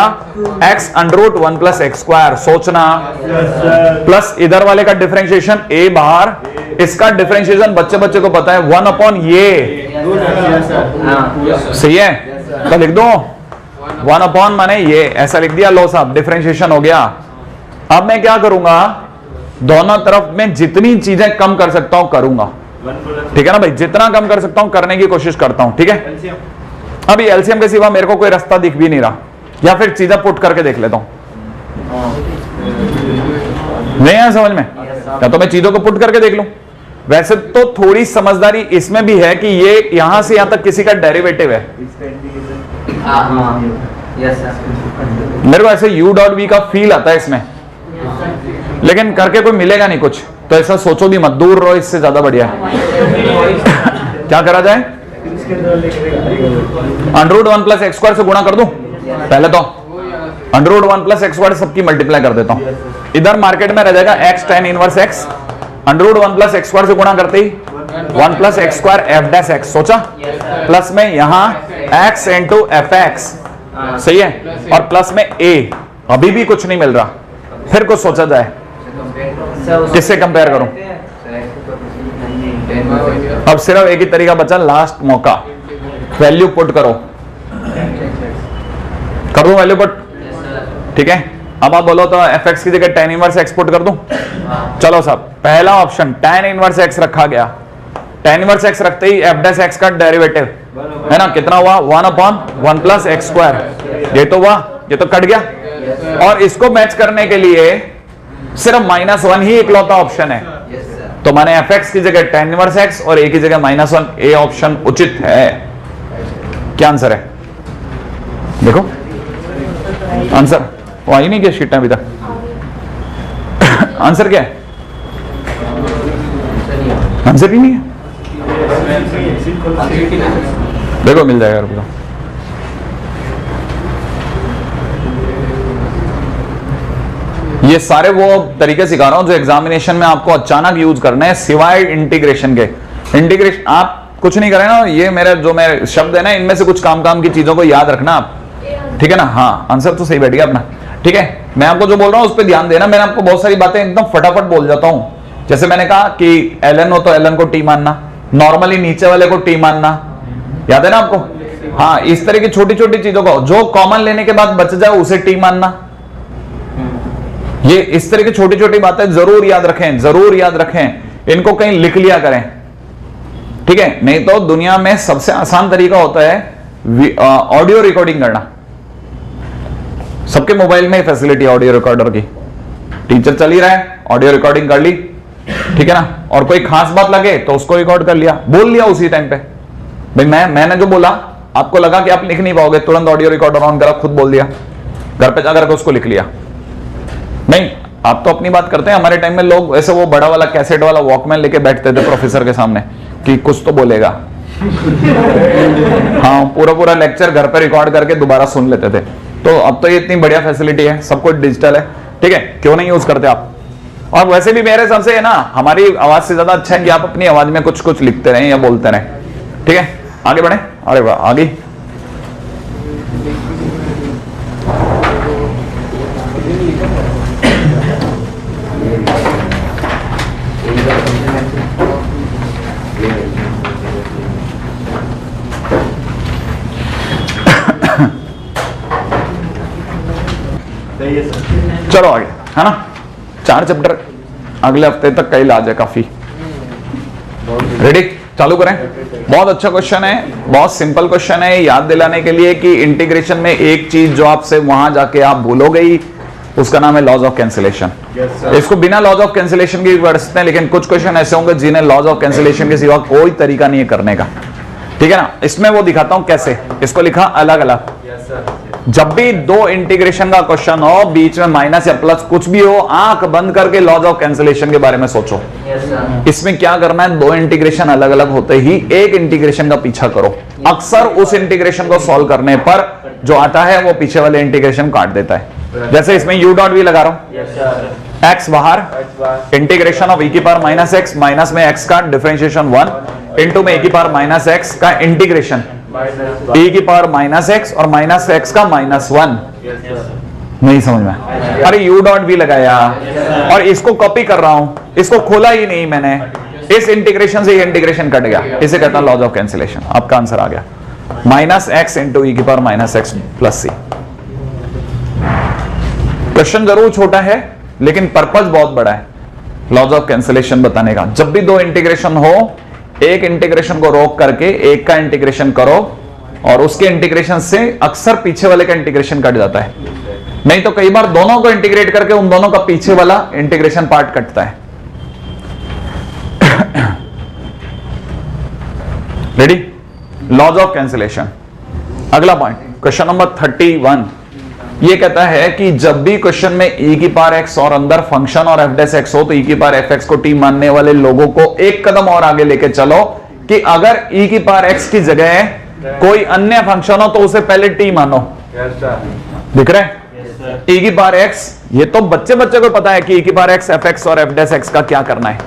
x under root 1 plus x square, सोचना। प्लस इधर वाले का डिफरेंशिएशन a बाहर, इसका डिफरेंशिएशन बच्चे को पता है 1 अपॉन ये, सही है, तो लिख दो 1 अपॉन माने ये, ऐसा लिख दिया, लो साहब डिफरेंशिएशन हो गया। अब मैं क्या करूंगा, दोनों तरफ में जितनी चीजें कम कर सकता हूं करूंगा, ठीक है ना भाई, जितना कम कर सकता हूं करने की कोशिश करता हूं, ठीक है। अभी एलसीएम के सिवा मेरे को कोई रास्ता दिख भी नहीं रहा, या फिर चीजें पुट करके देख लेता हूं, नहीं है समझ में, या तो मैं चीजों को पुट करके देख लूं। वैसे तो थोड़ी समझदारी इसमें भी है कि ये यहां से यहां तक किसी का डेरिवेटिव है। मेरे को ऐसे u डॉट v का फील आता है इसमें, लेकिन करके कोई मिलेगा नहीं कुछ, तो ऐसा सोचो भी मत, दूर रहो, इससे ज्यादा बढ़िया है। क्या करा जाए, under root 1 plus x square से गुणा कर दूं, पहले तो under root 1 plus x square सबकी मल्टीप्लाई कर देता हूं। इधर मार्केट में रह जाएगा x tan inverse x, under root 1 plus x square से गुणा करते ही 1 plus x square F dash x, सोचा, प्लस में यहां x इंटू एफ एक्स, सही है, और प्लस में a, अभी भी कुछ नहीं मिल रहा, फिर कुछ सोचा जाए, किससे कंपेयर करूं। अब सिर्फ एक ही तरीका बचा, लास्ट मौका, वैल्यू पुट करो, कर दूं वैल्यू पुट, ठीक है। अब आप बोलो तो एफ एक्स की जगह tan इनवर्स x पुट कर दूं, चलो साहब, पहला ऑप्शन tan इनवर्स x रखा गया, tan इनवर्स x रखते ही एफ डैश एक्स का डेरिवेटिव है ना, कितना हुआ 1 अपॉन 1 प्लस एक्स स्क्वायर, ये तो हुआ, ये तो कट गया, और इसको मैच करने के लिए सिर्फ -1 ही इकलौता ऑप्शन है, तो मैंने एफ एक्स की जगह tan इनवर्स x और a की जगह -1, a ऑप्शन उचित है। क्या आंसर है, देखो आंसर वो आई नहीं क्या शीट अभी तक, आंसर क्या है, आंसर ही नहीं है, देखो मिल जाएगा, रुको ये सारे वो तरीके सिखा रहा हूं जो एग्जामिनेशन में आपको अचानक यूज करने हैं, सिवाय इंटीग्रेशन के। इंटीग्रेशन आप कुछ नहीं करें ना, ये मेरे जो मेरे शब्द है ना, इनमें से कुछ काम की चीजों को याद रखना आप, ठीक है ना। हाँ, आंसर तो सही बैठ गया अपना, ठीक है। मैं आपको जो बोल रहा हूं उस पर ध्यान देना, मैंने आपको बहुत सारी बातें एकदम फटाफट बोल जाता हूं, जैसे मैंने कहा कि ln हो तो ln को t मानना, नॉर्मली नीचे वाले को t मानना, याद है ना आपको? हाँ, इस तरह की छोटी छोटी चीजों को जो कॉमन लेने के बाद बच जाए उसे टी मानना। ये इस तरह की छोटी छोटी बातें जरूर याद रखें, जरूर याद रखें, इनको कहीं लिख लिया करें, ठीक है? नहीं तो दुनिया में सबसे आसान तरीका होता है ऑडियो रिकॉर्डिंग करना। सबके मोबाइल में फैसिलिटी ऑडियो रिकॉर्डर की, टीचर चल ही रहा है, ऑडियो रिकॉर्डिंग कर ली, ठीक है ना? और कोई खास बात लगे तो उसको रिकॉर्ड कर लिया, बोल लिया उसी टाइम पे, भाई मैंने जो बोला आपको लगा कि आप लिख नहीं पाओगे, तुरंत ऑडियो रिकॉर्डर ऑन करा, खुद बोल दिया, घर पे जाकर के उसको लिख लिया। नहीं, आप तो अपनी बात करते हैं, हमारे टाइम में लोग ऐसे वो बड़ा वाला कैसेट वाला वॉकमैन लेके बैठते थे प्रोफेसर के सामने कि कुछ तो बोलेगा। हाँ, पूरा लेक्चर घर पे रिकॉर्ड करके दोबारा सुन लेते थे। तो अब तो ये इतनी बढ़िया फैसिलिटी है, सब कुछ डिजिटल है, ठीक है? क्यों नहीं यूज करते आप? और वैसे भी मेरे हिसाब से है ना, हमारी आवाज से ज्यादा अच्छा है कि आप अपनी आवाज में कुछ कुछ लिखते रहें या बोलते रहें, ठीक है? आगे बढ़े। अरे वाह, आगे चलो आगे, है ना? 4 चैप्टर अगले हफ्ते तक का इलाज है काफी। रेडी? चालू करें। बहुत अच्छा क्वेश्चन है, बहुत सिंपल क्वेश्चन है, याद दिलाने के लिए कि इंटीग्रेशन में एक चीज जो आपसे वहां जाके आप भूलोगे ही, उसका नाम है लॉज ऑफ कैंसिलेशन। इसको बिना लॉज ऑफ कैंसिलेशन की पढ़ सकते हैं, लेकिन कुछ क्वेश्चन ऐसे होंगे जिन्हें लॉज ऑफ कैंसिलेशन के सिवा कोई तरीका नहीं है करने का, ठीक है ना? इसमें वो दिखाता हूं कैसे। इसको लिखा अलग अलग। जब भी दो इंटीग्रेशन का क्वेश्चन हो, बीच में माइनस या प्लस कुछ भी हो, आंख बंद करके लॉज ऑफ कैंसिलेशन के बारे में सोचो। इसमें क्या करना है, दो इंटीग्रेशन अलग अलग होते ही एक इंटीग्रेशन का पीछा करो। अक्सर उस इंटीग्रेशन को सॉल्व करने पर जो आता है वो पीछे वाले इंटीग्रेशन काट देता है। जैसे इसमें यू डॉट भी लगा रहा हूं, एक्स बाहर, इंटीग्रेशन ऑफ e की पावर माइनस एक्स, माइनस में एक्स का डिफरेंशिएशन 1 इंटू में e की पावर माइनस एक्स का इंटीग्रेशन e की पावर माइनस एक्स और माइनस एक्स का -1। नहीं समझ में? अरे यू डॉट भी लगाया और इसको कॉपी कर रहा हूं, इसको खोला ही नहीं मैंने, इस इंटीग्रेशन से ये इंटीग्रेशन कट गया, इसे कहता है लॉज ऑफ कैंसिलेशन। आपका आंसर आ गया माइनस एक्स इंटू ई की पावर माइनस एक्स प्लस सी। क्वेश्चन जरूर छोटा है लेकिन पर्पस बहुत बड़ा है लॉज ऑफ कैंसिलेशन बताने का। जब भी दो इंटीग्रेशन हो, एक इंटीग्रेशन को रोक करके एक का इंटीग्रेशन करो और उसके इंटीग्रेशन से अक्सर पीछे वाले का इंटीग्रेशन कट जाता है। नहीं तो कई बार दोनों को इंटीग्रेट करके उन दोनों का पीछे वाला इंटीग्रेशन पार्ट कटता है। रेडी? Laws of cancellation. अगला पॉइंट, क्वेश्चन नंबर 31, ये कहता है कि जब भी क्वेश्चन में e की पावर x और अंदर फंक्शन और f डैश x हो तो e की पावर fx को t मानने वाले लोगों को एक कदम और आगे लेके चलो कि अगर e की पावर x की जगह कोई अन्य फंक्शन हो तो उसे पहले t मानो। दिख रहा है? e की पावर x, ये तो बच्चे को पता है कि e की पावर x, fx और f डैश x का क्या करना है।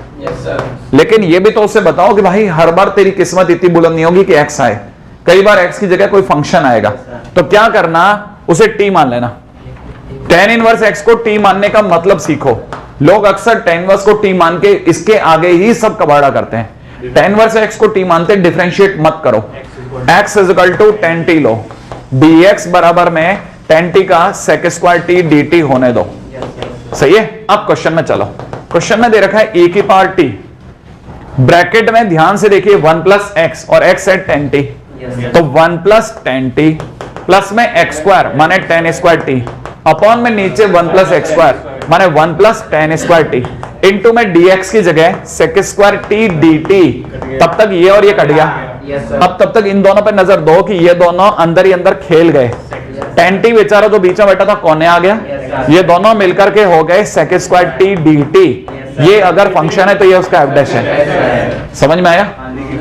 लेकिन ये भी तो उसे बताओ कि भाई हर बार तेरी किस्मत इतनी बुलंद नहीं होगी कि x आए, कई बार x की जगह कोई फंक्शन आएगा, तो क्या करना, उसे t मान लेना। tan इनवर्स x को t मानने का मतलब सीखो। लोग अक्सर tan इनवर्स को t मान के इसके आगे ही सब कबाड़ा करते हैं। tan इनवर्स x को t मानते डिफरेंशिएट मत करो, x is equal to tan t लो, dx बराबर में tan t का sec स्क्वायर t dt होने दो। सही है? अब क्वेश्चन में चलो। क्वेश्चन में दे रखा है e की पावर t, ब्रैकेट में ध्यान से देखिए 1 प्लस एक्स और x है tan t, तो 1 प्लस tan t प्लस में एक्स स्क्वायर माने tan स्क्वायर t अपॉन में नीचे 1 प्लस एक्स स्क्वायर माने 1 plus tan square t into में dx की जगह sec स्क्वायर t dt। तब तक ये और ये कट गया। अब तब तक इन दोनों पे नजर दो कि ये दोनों अंदर ही अंदर खेल गए। tan t बेचारा जो बीच में बैठा था कोने आ गया, ये दोनों मिलकर के हो गए sec स्क्वायर t dt। ये अगर फंक्शन है तो ये उसका f डैश है। समझ में आया?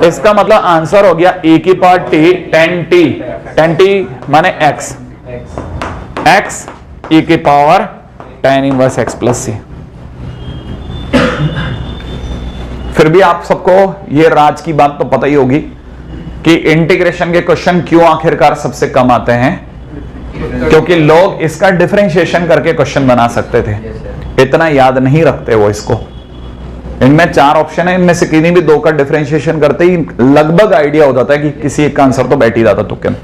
इसका मतलब आंसर हो गया e की पावर t tan t माने x, x e की power tan inverse x plus c। फिर भी आप सबको ये राज की बात तो पता ही होगी कि इंटीग्रेशन के क्वेश्चन क्यों आखिरकार सबसे कम आते हैं, क्योंकि लोग इसका डिफरेंशिएशन करके क्वेश्चन बना सकते थे, इतना याद नहीं रखते वो इसको। इनमें 4 ऑप्शन है, इनमें से किन्हीं भी 2 का डिफरेंशिएशन करते ही लगभग आइडिया हो जाता है कि किसी एक का आंसर तो बैठ ही जाता तुक्के में।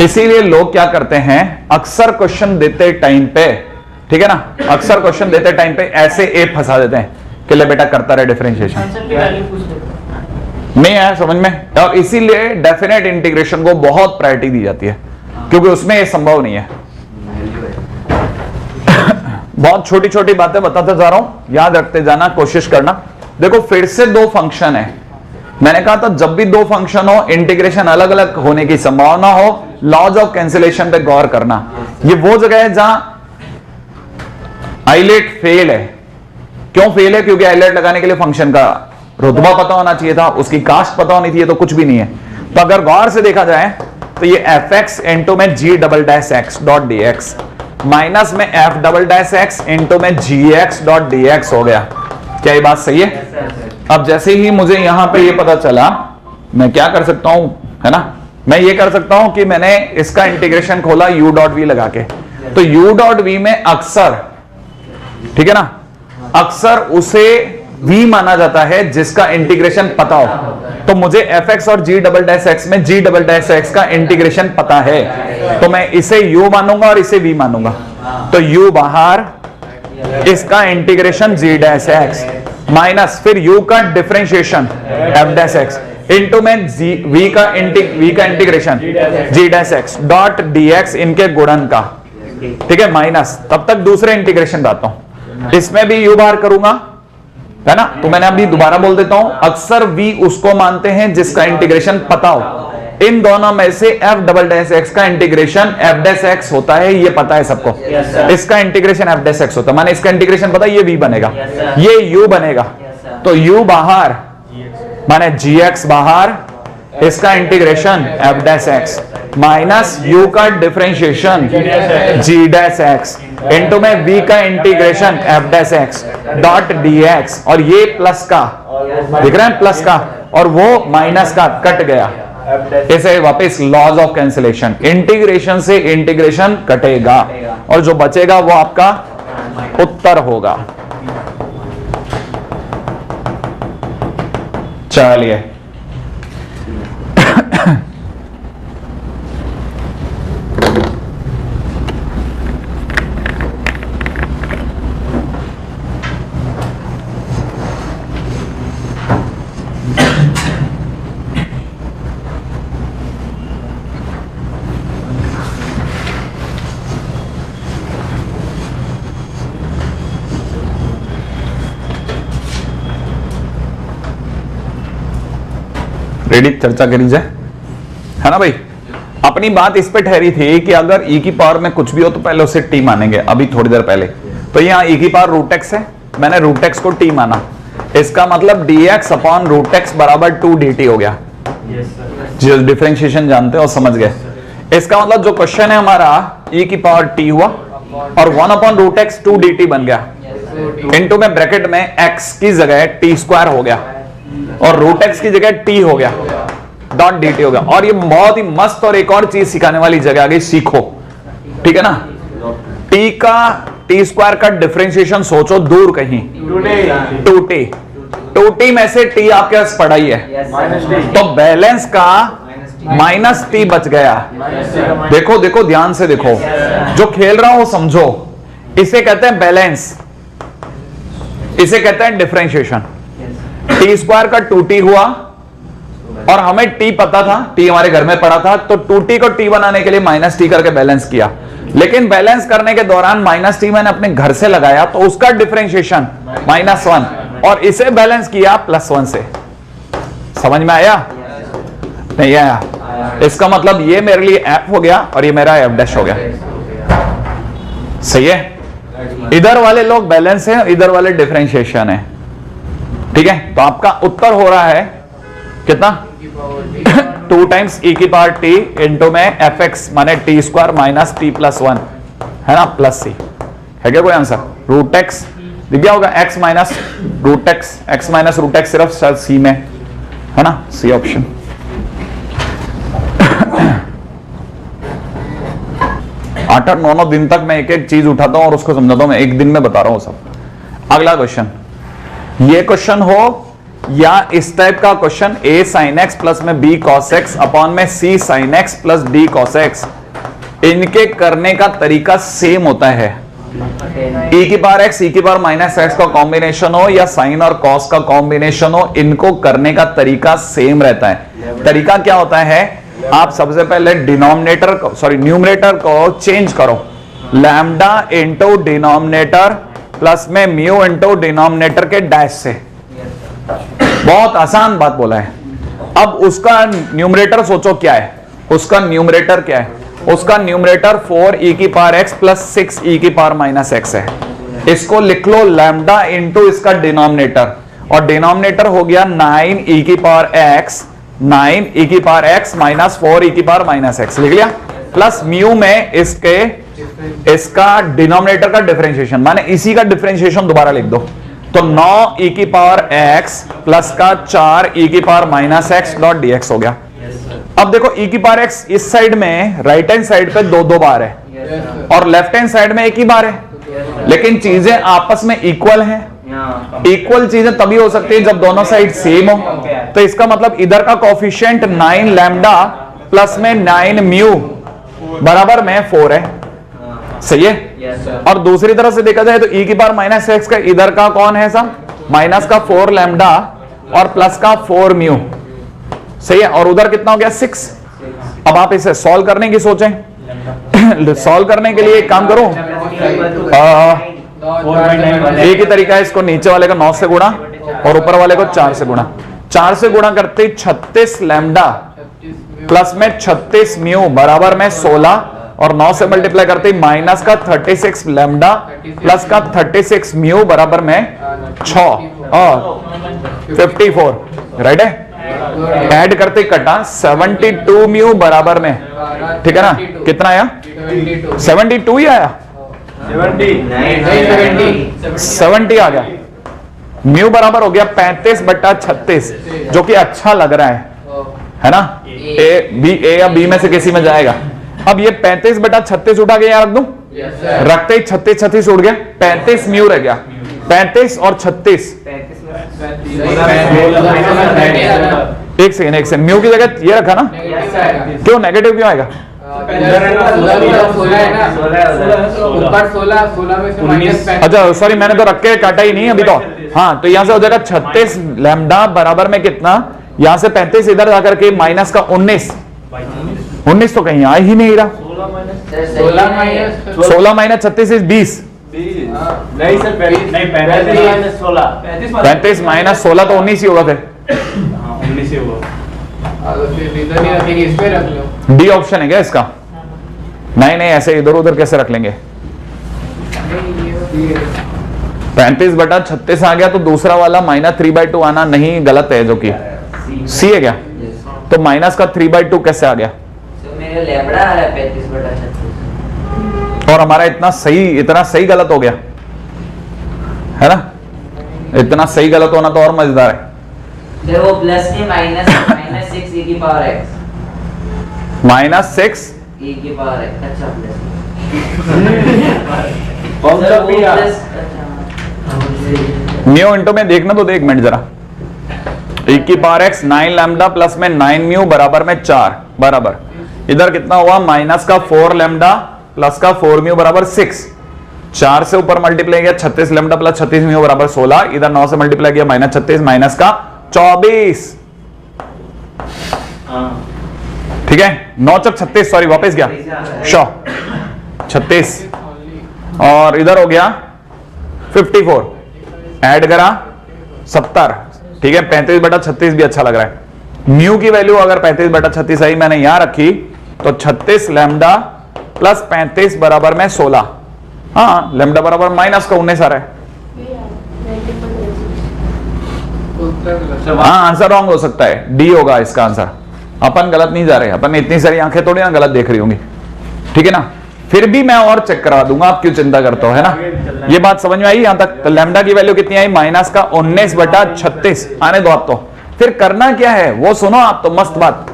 इसीलिए लोग क्या करते हैं, अक्सर क्वेश्चन देते टाइम पे, ठीक है ना, अक्सर क्वेश्चन देते टाइम पे ऐसे ए फंसा देते हैं कि ले बेटा करता रहे डिफरेंशिएशन। आंसर की वैल्यू पूछ लेते नहीं आया समझ में? और इसीलिए डेफिनेट इंटीग्रेशन को बहुत प्रायोरिटी दी जाती है, क्योंकि उसमें ये संभव नहीं है। बहुत छोटी छोटी बातें बताते जा रहा हूं, याद रखते जाना, कोशिश करना। देखो फिर से 2 फंक्शन है, मैंने कहा था जब भी 2 फंक्शन हो इंटीग्रेशन अलग अलग होने की संभावना हो, लॉज ऑफ कैंसिलेशन पे गौर करना। ये वो जगह है जहां आइलेट फेल है। क्यों फेल है? क्योंकि आइलेट लगाने के लिए फंक्शन का रुतबा पता होना चाहिए था, उसकी कास्ट पता होनी थी, तो कुछ भी नहीं है। तो अगर गौर से देखा जाए तो ये fx इंटू में g'(x) डॉट dx माइनस में f'(x) इंटू में gx डॉट dx हो गया। क्या ये बात सही है? अब जैसे ही मुझे यहां पे ये पता चला, मैं क्या कर सकता हूं, है ना, मैं ये कर सकता हूं कि मैंने इसका इंटीग्रेशन खोला u डॉट v लगा के। तो u डॉट v में अक्सर, ठीक है ना, अक्सर उसे v माना जाता है जिसका इंटीग्रेशन पता हो। तो मुझे fx और g'(x) में g'(x) का इंटीग्रेशन पता है, तो मैं इसे u मानूंगा और इसे v मानूंगा। तो u बाहर, इसका इंटीग्रेशन g'(x) माइनस फिर u का डिफरेंशिएशन f'(x) इंटू में v का इंटीग्रेशन g'(x) डॉट dx इनके गुणन का, ठीक है, माइनस। तब तक दूसरे इंटीग्रेशन लाता हूं, इसमें भी u बाहर करूंगा, है ना। तो मैंने अभी दोबारा बोल देता हूं, अक्सर v उसको मानते हैं जिसका इंटीग्रेशन पता हो। इन दोनों में से f'(x) का इंटीग्रेशन f'(x) होता है, ये पता है सबको। इसका इंटीग्रेशन f'(x) होता है, माने इसका इंटीग्रेशन पता है, ये v बनेगा, ये u बनेगा। तो u बाहर माने gx बाहर, इसका इंटीग्रेशन f'(x) माइनस u का डिफरेंशिएशन g'(x) इंटू में v का इंटीग्रेशन f'(x) डॉट dx, और ये प्लस का दिख रहा है, प्लस का, और वो माइनस का कट गया। इसे वापस लॉज ऑफ कैंसिलेशन, इंटीग्रेशन से इंटीग्रेशन कटेगा और जो बचेगा वो आपका उत्तर होगा। चलिए रेडी, चर्चा करी जाए, है ना भाई। अपनी बात इस पे ठहरी थी कि अगर e की पावर में कुछ भी हो तो पहले उसे t मानेंगे, अभी थोड़ी देर पहले। तो यहाँ e की पावर √x है, मैंने √x को t माना, इसका मतलब dx अपॉन √x बराबर 2 dt हो गया। जो डिफरेंशिएशन जानते हो समझ गए। इसका मतलब जो क्वेश्चन है हमारा e की पावर t हुआ और 1 अपॉन √x 2 dt बन गया, इनटू में ब्रैकेट में x की जगह t² हो गया और √x की जगह t हो गया, डॉट dt हो गया। और ये बहुत ही मस्त और एक और चीज सिखाने वाली जगह आ गई, सीखो, ठीक है ना। t का t² का डिफरेंशिएशन सोचो दूर कहीं, 2t में से t आपके पास पड़ा ही है, तो बैलेंस का माइनस t बच गया। देखो देखो ध्यान से देखो, जो खेल रहा हूं समझो, इसे कहते हैं बैलेंस, इसे कहते हैं डिफरेंशिएशन। t² का 2t हुआ और हमें t पता था, t हमारे घर में पड़ा था, तो 2t को t बनाने के लिए माइनस t करके बैलेंस किया। लेकिन बैलेंस करने के दौरान माइनस t मैंने अपने घर से लगाया, तो उसका डिफरेंशिएशन -1 और इसे बैलेंस किया +1 से। समझ में आया? नहीं आया? इसका मतलब ये मेरे लिए f हो गया और ये मेरा f' हो गया। सही है? इधर वाले लोग बैलेंस है, इधर वाले डिफरेंशिएशन है, ठीक है। तो आपका उत्तर हो रहा है कितना? 2 टाइम्स e की पावर t इंटू में fx माने t² माइनस t+1, है ना, प्लस c। है क्या कोई आंसर? √x दिख गया होगा, x minus √x, x minus √x सिर्फ c में, है ना, c ऑप्शन। 8-9 दिन तक मैं एक एक चीज उठाता हूं और उसको समझाता हूं, मैं एक दिन में बता रहा हूं सब। अगला क्वेश्चन, ये क्वेश्चन हो या इस टाइप का question a sin x plus में b cos x अपॉन में c sin x plus d cos x, इनके करने का तरीका सेम होता है। e की पावर x e की पावर माइनस x का कॉम्बिनेशन हो या sin और cos का कॉम्बिनेशन हो, इनको करने का तरीका सेम रहता है। तरीका क्या होता है, आप सबसे पहले डिनोमिनेटर को न्यूमरेटर को चेंज करो, लैम्डा इंटू डिनोमिनेटर प्लस में म्यू इंटू डिनोमिनेटर के डैश से। बहुत आसान बात बोला है। अब उसका न्यूमरेटर सोचो क्या है, उसका न्यूमरेटर क्या है, उसका न्यूमरेटर 4e की पावर x प्लस 6e की पावर माइनस x है। इसको लिख लो लैम्डा इंटू इसका डिनोमिनेटर, और डिनोमिनेटर हो गया 9e की पावर x, 9e की पावर x माइनस 4e की पावर माइनस x, लिख लिया। प्लस म्यू में इसका डिनोमिनेटर का डिफरेंशिएशन, माने इसी का डिफरेंशिएशन दोबारा लिख दो, तो 9e की पावर x प्लस का 4e की power minus x dot dx हो गया। अब देखो e की पावर x इस साइड में राइट हैंड साइड पे दो बार है और लेफ्ट हैंड साइड में एक ही बार है, लेकिन चीजें आपस में इक्वल हैं। इक्वल चीजें तभी हो सकती है जब दोनों साइड सेम हो। तो इसका मतलब इधर का कोफिशिएंट 9 लैम्डा प्लस में 9 म्यू बराबर में 4 है, सही है। और दूसरी तरफ से देखा जाए तो e की पावर माइनस एक्स का इधर का कौन है सब, माइनस का 4 लैम्डा और प्लस का 4 म्यू, सही है। और उधर कितना हो गया 6। अब आप इसे सॉल्व करने की सोचें, सॉल्व करने के लिए एक काम करो, एक ही तरीका है, इसको नीचे वाले को 9 से गुणा और ऊपर वाले को 4 से गुणा। 4 से गुणा करते 36 लैम्डा प्लस में 36 म्यू बराबर में 16, और 9 से मल्टीप्लाई करते माइनस का 36 लैम्डा प्लस का 36 म्यू बराबर में 6 और 54, राइट है। ऐड करते कटा 72 म्यू बराबर में, ठीक है ना, कितना आया 72 ही आया, 70 आ गया। म्यू बराबर हो गया 35/36, जो कि अच्छा लग रहा है ना। ए या बी में से किसी में जाएगा। अब ये 35/36 उठा के यहाँ रख दूं, रखते ही 36 उठ गया, 35 म्यू रह गया, 35 और 36। एक सेकंड, म्यू की जगह ये रखा ना, क्यों नेगेटिव क्यों आएगा, अच्छा सॉरी मैंने तो रख के काटा ही नहीं अभी तो। हाँ तो यहां से हो जाएगा 36 लैम्डा बराबर में कितना, यहां से 35 इधर जाकर के माइनस का 19 तो कहीं आ ही नहीं रहा। 16 माइनस 36 इज 20। नहीं सर, 35 माइनस 16 तो 19 ही होगा फिर। 19 ही होगा। डी ऑप्शन है क्या इसका? नहीं ऐसे इधर उधर कैसे रख लेंगे। 35/36 आ गया तो दूसरा वाला -3/2 आना नहीं, गलत है, जो कि सी है क्या? तो माइनस का 3/2 कैसे आ गया? मेरे लैम्डा आ रहा है 35/36 और हमारा इतना सही गलत हो गया है ना। इतना सही गलत होना तो और मजेदार है। देखो प्लस के माइनस 6 e की पावर x, -6 e की पावर x, अच्छा प्लस कौन सा पी आ? म्यू इंटू में देखना तो देख मिनट जरा। e की पावर x 9 लैम्डा प्लस में 9 म्यू बराबर में 4 बराबर, इधर कितना हुआ माइनस का 4 लैम्डा प्लस का 4 म्यू बराबर 6। 4 से ऊपर मल्टीप्लाई किया 36 लैम्डा प्लस 36 म्यू बराबर 16, इधर 9 से मल्टीप्लाई किया -36 माइनस का 24, ठीक है। 9 चक 36, सॉरी वापस गया 36 और इधर हो गया 54, ऐड करा 70, ठीक है। 35/36 भी अच्छा लग रहा है। म्यू की वैल्यू अगर 35/36 आई मैंने यहां रखी तो 36 लैम्डा प्लस 35 बराबर में 16, हाँ लैम्डा बराबर माइनस का 19 आ रहा है। हाँ आंसर रॉन्ग हो सकता है, डी होगा इसका आंसर। अपन गलत नहीं जा रहे, अपन इतनी सारी आंखें थोड़ी ना गलत देख रही होंगी, ठीक है ना। फिर भी मैं और चेक करा दूंगा, आप क्यों चिंता करते हो, है ना। ये बात समझ में आई यहां तक? तो लैम्डा की वैल्यू कितनी आई, माइनस का 19/36 आने दो आप। तो फिर करना क्या है वो सुनो आप, तो मस्त बात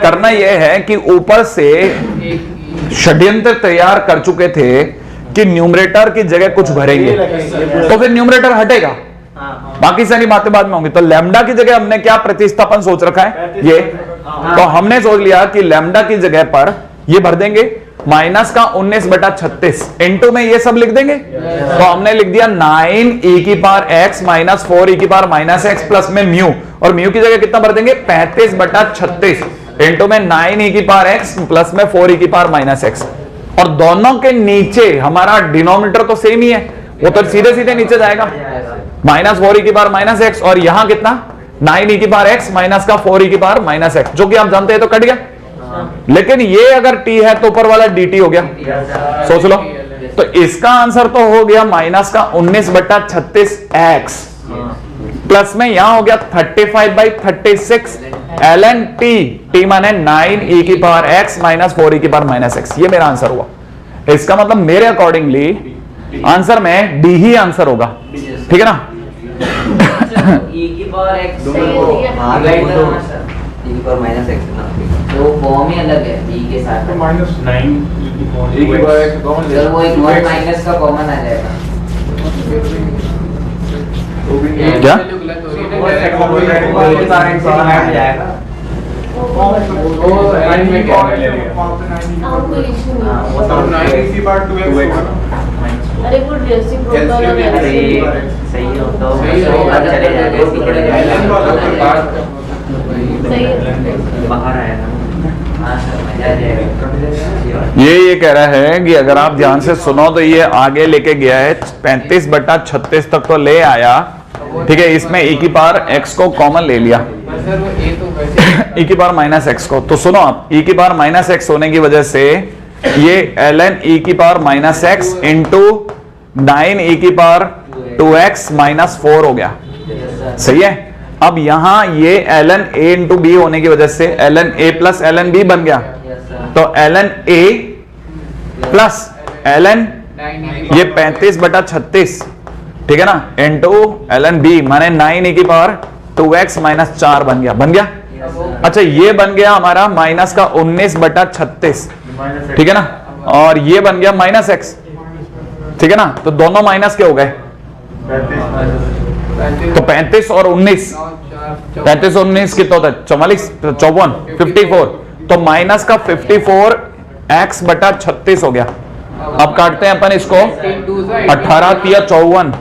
करना यह है कि ऊपर से षड्यंत्र तैयार कर चुके थे कि न्यूमरेटर की जगह कुछ भरेंगे, तो फिर न्यूमरेटर हटेगा, बाकी सारी बातें बाद में होंगी। तो लैम्डा की जगह हमने क्या प्रतिस्थापन सोच रखा है, ये। तो हमने सोच लिया कि लैम्डा की जगह पर ये भर देंगे माइनस का 19/36 इनटू में ये सब लिख देंगे। तो हमने लिख दिया 9e⁻x माइनस 4e⁻x प्लस में म्यू, और म्यू की जगह कितना भर देंगे 35/36 इनटू में 9e⁻x प्लस में 4e⁻x। और दोनों के नीचे हमारा डिनोमिनेटर तो सेम ही है, वो तो सीधे सीधे नीचे जाएगा, माइनस 4e⁻x, और यहां कितना 9e⁻x माइनस का 4e⁻x, जो कि आप जानते हैं तो कट गया। लेकिन ये अगर t है तो ऊपर वाला dt हो गया, सोच लो। तो इसका आंसर तो हो गया माइनस का 19/36x प्लस में यहां हो गया 35/36 ln t माने 9e⁻x माइनस 4e⁻x। ये मेरा आंसर हुआ। इसका मतलब मेरे अकॉर्डिंगली आंसर में डी ही आंसर होगा, ठीक है ना। e⁻x तो फॉर्म ही अलग है e के साथ, सर वो एक 1 माइनस का कॉमन आ जाएगा। क्या अरे वो रेसिप्रोकल सही हो तो चले जाएगा, बाहर आया ना। ये कह रहा है कि अगर आप ध्यान से सुनो तो ये आगे लेके गया है 35/36 तक तो ले आया, ठीक है। इसमें e⁻x को कॉमन ले लिया, e⁻x को। तो सुनो आप, e⁻x होने की वजह से ये ln e⁻x into 9e⁻2x minus 4 हो गया, सही है। अब यहां ये ln a इंटू बी होने की वजह से ln a plus ln b बन गया। तो ln a प्लस ln ये 35/36, ठीक है ना, इंटू ln b माने 9e⁻2x माइनस 4 बन गया। अच्छा ये बन गया हमारा माइनस का 19/36, ठीक है ना, और ये बन गया माइनस x, ठीक है ना। तो दोनों माइनस के हो गए, तो 35 और 19, 35 और 19 कितना होता है 44, 54, 54। तो माइनस का 54x/36 हो गया। अब काटते हैं अपन इसको, 18 तिया 54,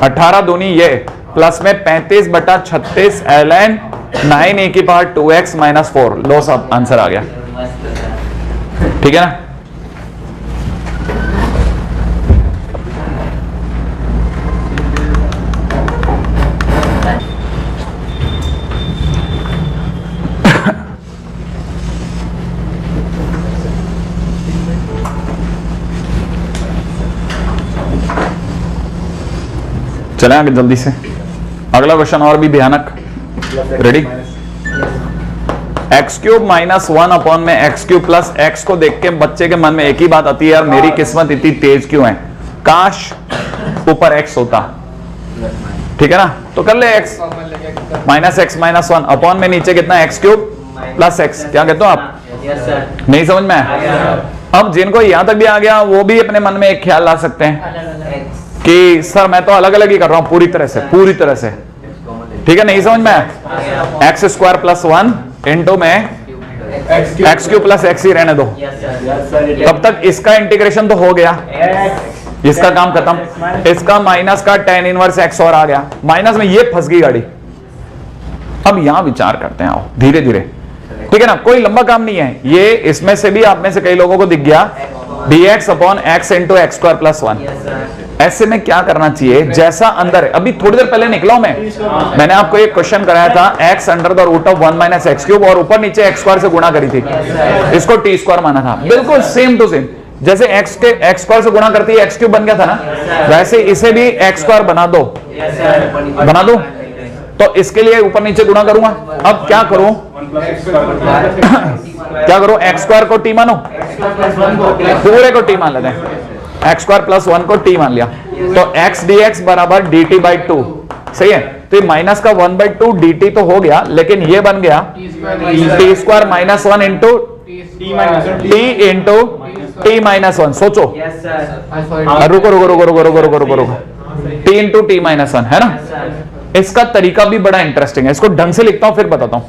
18 दूनी ये, प्लस में 35/36 ln 9e⁻2x माइनस 4। लो सब आंसर आ गया, ठीक है ना। चलें आगे जल्दी से। अगला क्वेश्चन और भी भयानक, रेडी। x³ माइनस 1 अपॉन में x³ प्लस x को देख के बच्चे के मन में एक ही बात आती है, यार मेरी किस्मत इतनी तेज क्यों है, काश ऊपर x होता, ठीक है ना। तो कर ले x minus x minus 1 upon में नीचे कितना x³ प्लस x। क्या कहते हो आप, नहीं समझ में आया। अब जिनको यहां तक भी आ गया वो भी अपने मन में एक ख्याल ला सकते हैं कि सर मैं तो अलग अलग ही कर रहा हूं पूरी तरह से, ठीक है, नहीं समझ में आया। x² प्लस 1 इंटू में x³ प्लस x ही रहने दो, तब तक इसका इंटीग्रेशन तो हो गया, इसका काम खत्म। इसका माइनस का tan इनवर्स x और आ गया, माइनस में ये फंस गई गाड़ी। अब यहां विचार करते हैं, आओ धीरे धीरे, ठीक है ना, कोई लंबा काम नहीं है ये। इसमें से भी आप में से कई लोगों को दिख गया dx upon x into x² plus 1। ऐसे में क्या करना चाहिए, जैसा अंदर है, अभी थोड़ी देर पहले निकला मैंने आपको एक क्वेश्चन कराया था x under the root of 1 माइनस x³ और ऊपर नीचे x² से गुणा करी थी, इसको t² माना था। बिल्कुल सेम टू सेम, जैसे x के x² से गुणा करती है x³ बन गया था ना, वैसे इसे भी x² बना दो, तो इसके लिए ऊपर नीचे गुणा करूंगा। अब क्या करूं x² को t मानो, पूरे को t मान लेते हैं, x² प्लस 1 को t मान लिया, तो x dx बराबर dt बाई 2, सही है। तो ये माइनस का 1/2 dt तो हो गया, लेकिन ये बन गया t² minus 1 into t into t minus 1। सोचो, रुको, T into T minus one, है ना। इसका तरीका भी बड़ा इंटरेस्टिंग है, इसको ढंग से लिखता हूं फिर बताता हूं।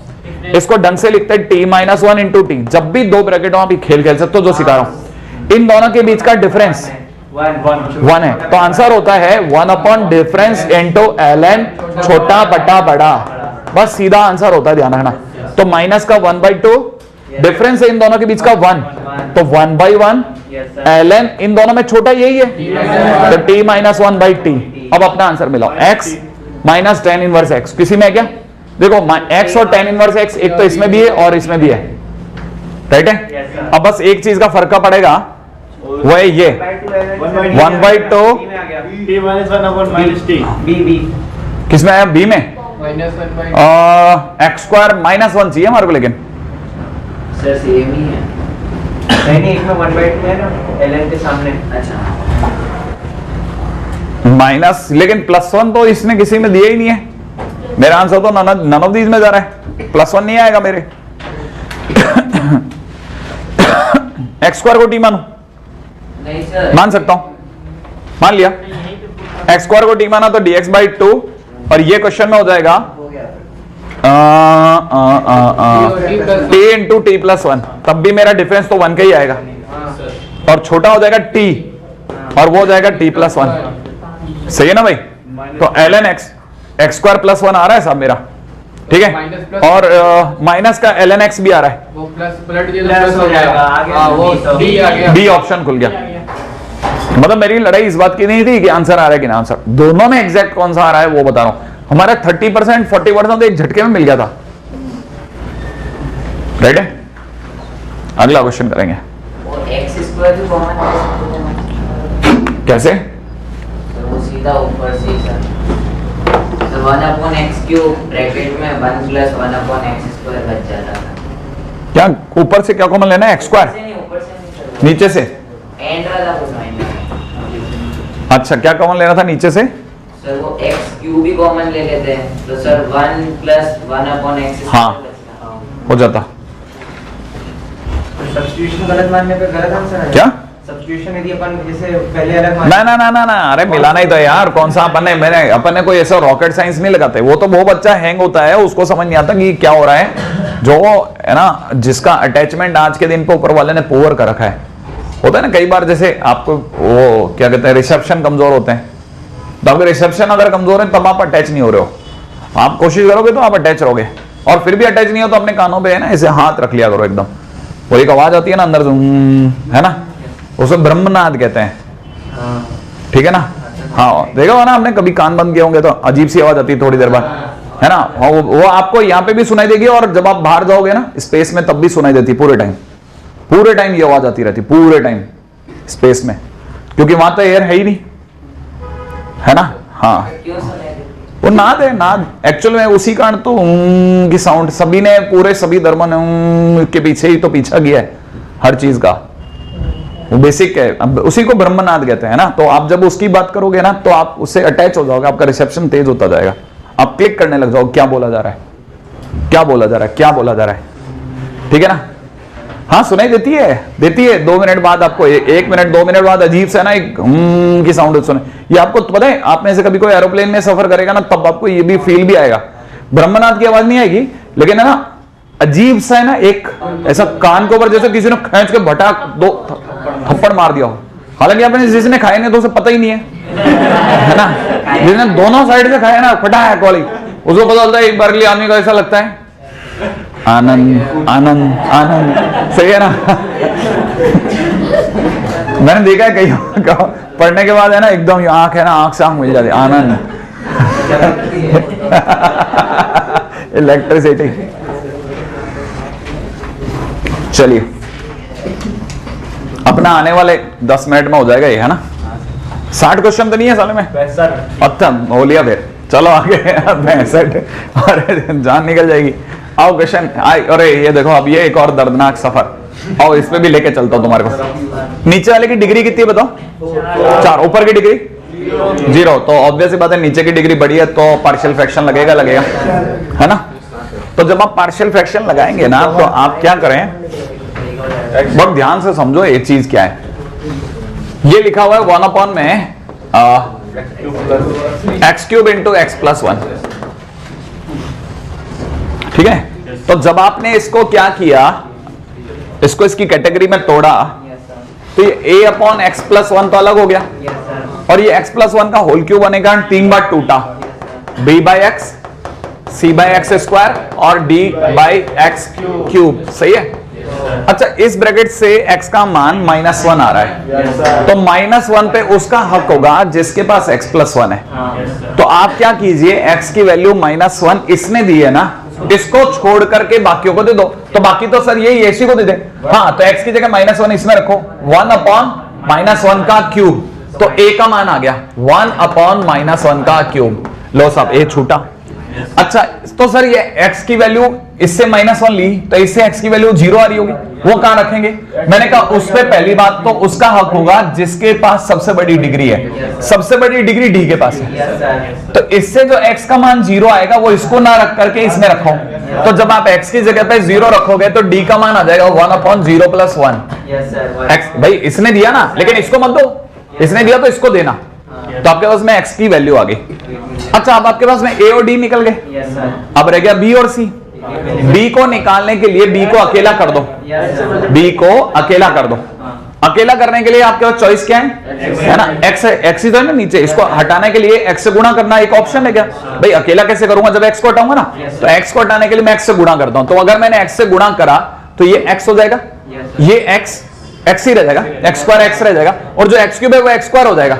इसको ढंग से लिखते हैं T minus one into T. जब भी दो ब्रैकेट हो आप खेल खेल सकते हो, जो सिखा रहा हूं। इन दोनों के बीच का डिफरेंस वन है, तो आंसर होता है 1 अपॉन डिफरेंस इंटू ln छोटा बटा बड़ा। बस सीधा आंसर होता है, ध्यान रखना। तो माइनस का 1/2, डिफरेंस है इन दोनों के बीच का 1, तो 1/1 ln इन दोनों में छोटा यही है, तो t माइनस 1/t। अब अपना आंसर मिलाओ, x minus tan inverse x। किसी में क्या देखो, x और tan इनवर्स x एक तो इसमें भी है और इसमें भी है, राइट है। अब बस एक चीज का फर्क का पड़ेगा, वो है ये 1/2 t minus 1 upon minus t। किसमें आया, b में। एक्स स्क्वायर माइनस 1 चाहिए हमारे को, लेकिन सर सेम ही है। नहीं, एक में 1/2 है ना ln के सामने। अच्छा, माइनस, लेकिन +1 तो इसने किसी में दिया ही नहीं है। मेरा आंसर तो नन ऑफ दीज में जा रहा है, +1 नहीं आएगा मेरे। एक्स स्क्वायर को टी मानू, नहीं सर, मान सकता हूं, मान लिया। एक्स स्क्वायर को टी माना तो dx/2, और ये क्वेश्चन में हो जाएगा t इंटू टी प्लस 1। तब भी मेरा डिफरेंस तो 1 का ही आएगा, और छोटा हो जाएगा t, और वो हो जाएगा t प्लस 1। सही है ना भाई। तो ln x, x square plus 1 आ रहा है साहब मेरा, ठीक है। और माइनस का ln x भी आ रहा है, वो प्लस हो जाएगा, वो डी आ गया, बी ऑप्शन खुल गया। मतलब मेरी लड़ाई इस बात की नहीं थी कि आंसर आ रहा है कि ना, आंसर दोनों में एग्जैक्ट कौन सा आ रहा है वो बता रहा हूं। हमारा 30% 40% तो एक झटके में मिल गया था, राइट है। अगला क्वेश्चन करेंगे, वो x स्क्वायर भी कॉमन है। कैसे, तो वो सीधा ऊपर से ही सर, तो 1 अपॉन x क्यूब ब्रैकेट में 1 प्लस 1 अपॉन x स्क्वायर बच जाता था। क्या ऊपर से क्या कॉमन लेना है, एक्स स्क्वायर नहीं, ऊपर से नहीं सर, नीचे से। एंड वाला वो माइनस। अच्छा, क्या कॉमन लेना था नीचे से, सर वो x क्यूब भी कॉमन ले लेते हैं, तो सर 1 प्लस 1 अपॉन x हाँ। हो जाता। सब्स्टिट्यूशन गलत मानने पे गलत आंसर है क्या, सब्स्टिट्यूशन यदि अपन जैसे पहले अलग मान ना ना ना ना ना, अरे मिलाना ही तो है यार। कौन सा अपन ने कोई ऐसा रॉकेट साइंस नहीं लगाते। वो तो वो बच्चा हैंग होता है, उसको समझ नहीं आता कि क्या हो रहा है, जो है ना, जिसका अटैचमेंट आज के दिन पे ऊपर वाले ने पुअर कर रखा है। होता है ना कई बार, जैसे आपको वो क्या कहते हैं, रिसेप्शन कमजोर होते हैं, तो अगर रिसेप्शन अगर कमजोर है तब आप अटैच नहीं हो रहे हो। आप कोशिश करोगे तो आप अटैच रहोगे, और फिर भी अटैच नहीं हो तो अपने कानों पे है ना ऐसे हाथ रख लिया करो एकदम। वो एक आवाज आती है ना अंदर से, है ना, उसे ब्रह्मनाद कहते हैं, ठीक है ना। हाँ, देखा हो ना आपने, कभी कान बंद किए होंगे तो अजीब सी आवाज आती है थोड़ी देर बाद, है ना। वो आपको यहाँ पे भी सुनाई देगी, और जब आप बाहर जाओगे ना स्पेस में तब भी सुनाई देती है। पूरे टाइम ये आवाज आती रहती, पूरे टाइम स्पेस में, क्योंकि वहां तो एयर है ही नहीं, है ना। हाँ, क्यों सुनाई देती? वो नाद है, नाद एक्चुअल में उसी कारण तो की साउंड सभी ने, पूरे सभी धर्मों ने के पीछे ही तो पीछा किया है हर चीज का, वो बेसिक है। अब उसी को ब्रह्मनाद कहते हैं ना। तो आप जब उसकी बात करोगे ना तो आप उससे अटैच हो जाओगे, आपका रिसेप्शन तेज होता जाएगा, आप क्लिक करने लग जाओगे क्या बोला जा रहा है, क्या बोला जा रहा है, क्या बोला जा रहा है, ठीक है ना। हाँ, सुनाई देती है 2 मिनट बाद आपको, 1 मिनट 2 मिनट बाद अजीब सा ना एक की साउंड सुने। ये आपको पता है, आप में से कभी कोई एरोप्लेन में सफर करेगा ना तब आपको ये भी फील भी आएगा। ब्रह्मनाद की आवाज नहीं आएगी, लेकिन है ना अजीब सा है ना, एक ऐसा कान के ऊपर जैसे किसी ने खींच के भटाक 2 थप्पड़ मार दिया हो। हालांकि आपने जिसने खाए नहीं तो उसे पता ही नहीं है ना। जिसने दोनों साइड से खाया ना, फटा है कॉली, उसको पता चलता है एक बार के लिए आदमी को ऐसा लगता है आनंद आनंद आनंद। सही है ना। मैंने देखा है कई पढ़ने के बाद है ना एकदम आंख है ना, आंख से आंख मिल जाती, आनंद इलेक्ट्रिसिटी। चलिए, अपना आने वाले 10 मिनट में हो जाएगा ये, है ना। 60 क्वेश्चन तो नहीं है साले में, अच्छा हो लिया फिर, चलो आगे। 65 अरे जान निकल जाएगी। आओ क्वेश्चन, अरे ये देखो, अब ये एक और दर्दनाक सफर, आओ इस पे भी लेके चलता हूं तुम्हारे को। नीचे वाले की डिग्री कितनी है बताओ, 4, ऊपर की डिग्री 0, तो ऑब्वियस बात है नीचे की डिग्री बड़ी है तो पार्शियल फ्रैक्शन लगेगा, है ना। तो जब आप पार्शियल फ्रैक्शन लगाएंगे ना तो आप क्या करें, बहुत ध्यान से समझो ये चीज क्या है। ये लिखा हुआ है 1 अपॉन में x cube into x plus 1। ठीक है, तो जब आपने इसको क्या किया, इसको इसकी कैटेगरी में तोड़ा, तो ये a अपॉन एक्स प्लस 1 तो अलग हो गया, और ये x प्लस 1 का होल क्यूब होने का 3 बार टूटा, b by x, c by x square और d बाई एक्स क्यूब। सही है। अच्छा, इस ब्रैकेट से x का मान -1 आ रहा है, तो -1 पे उसका हक होगा जिसके पास x प्लस 1 है। तो आप क्या कीजिए, x की वैल्यू -1 इसने दी है ना, इसको छोड़ करके बाकियों को दे दो। तो बाकी तो सर यही इसी को दे दे। हाँ, तो x की जगह -1 इसमें रखो, 1 अपॉन -1 का क्यूब, तो a का मान आ गया 1 अपॉन -1 का क्यूब। लो साहब, a छूटा। अच्छा, तो सर ये x की वैल्यू इससे -1 ली, तो इससे x की वैल्यू 0 आ रही होगी, वो कहां रखेंगे? मैंने कहा उस पे पहली बात तो उसका हक होगा जिसके पास सबसे बड़ी डिग्री है। सबसे बड़ी डिग्री d के पास है, तो इससे जो x का मान 0 आएगा वो इसको ना रख करके इसमें रखो। तो जब आप x की जगह पे 0 रखोगे तो d का मान आ जाएगा 1 अपॉन 0 प्लस 1। x भाई इसने दिया ना, लेकिन इसको मत दो, इसने दिया तो इसको देना। तो आपके पास में x की वैल्यू आ गई। अच्छा, अब आपके पास में a और d निकल गए, अब रह गया b और c। b को निकालने के लिए b को अकेला कर दो, b को अकेला कर दो। अकेला करने के लिए आपके पास चॉइस क्या है ना, x है, x ही तो है ना नीचे, इसको हटाने के लिए x से गुणा करना एक ऑप्शन है क्या? भाई अकेला कैसे करूंगा, जब x को हटाऊंगा ना, तो x को हटाने के लिए मैं x से गुणा करता हूं। तो अगर मैंने x से गुणा करा तो ये x हो जाएगा, ये x ही रह जाएगा, x स्क्वायर x रह जाएगा, और जो x क्यूब है वो x स्क्वायर हो जाएगा।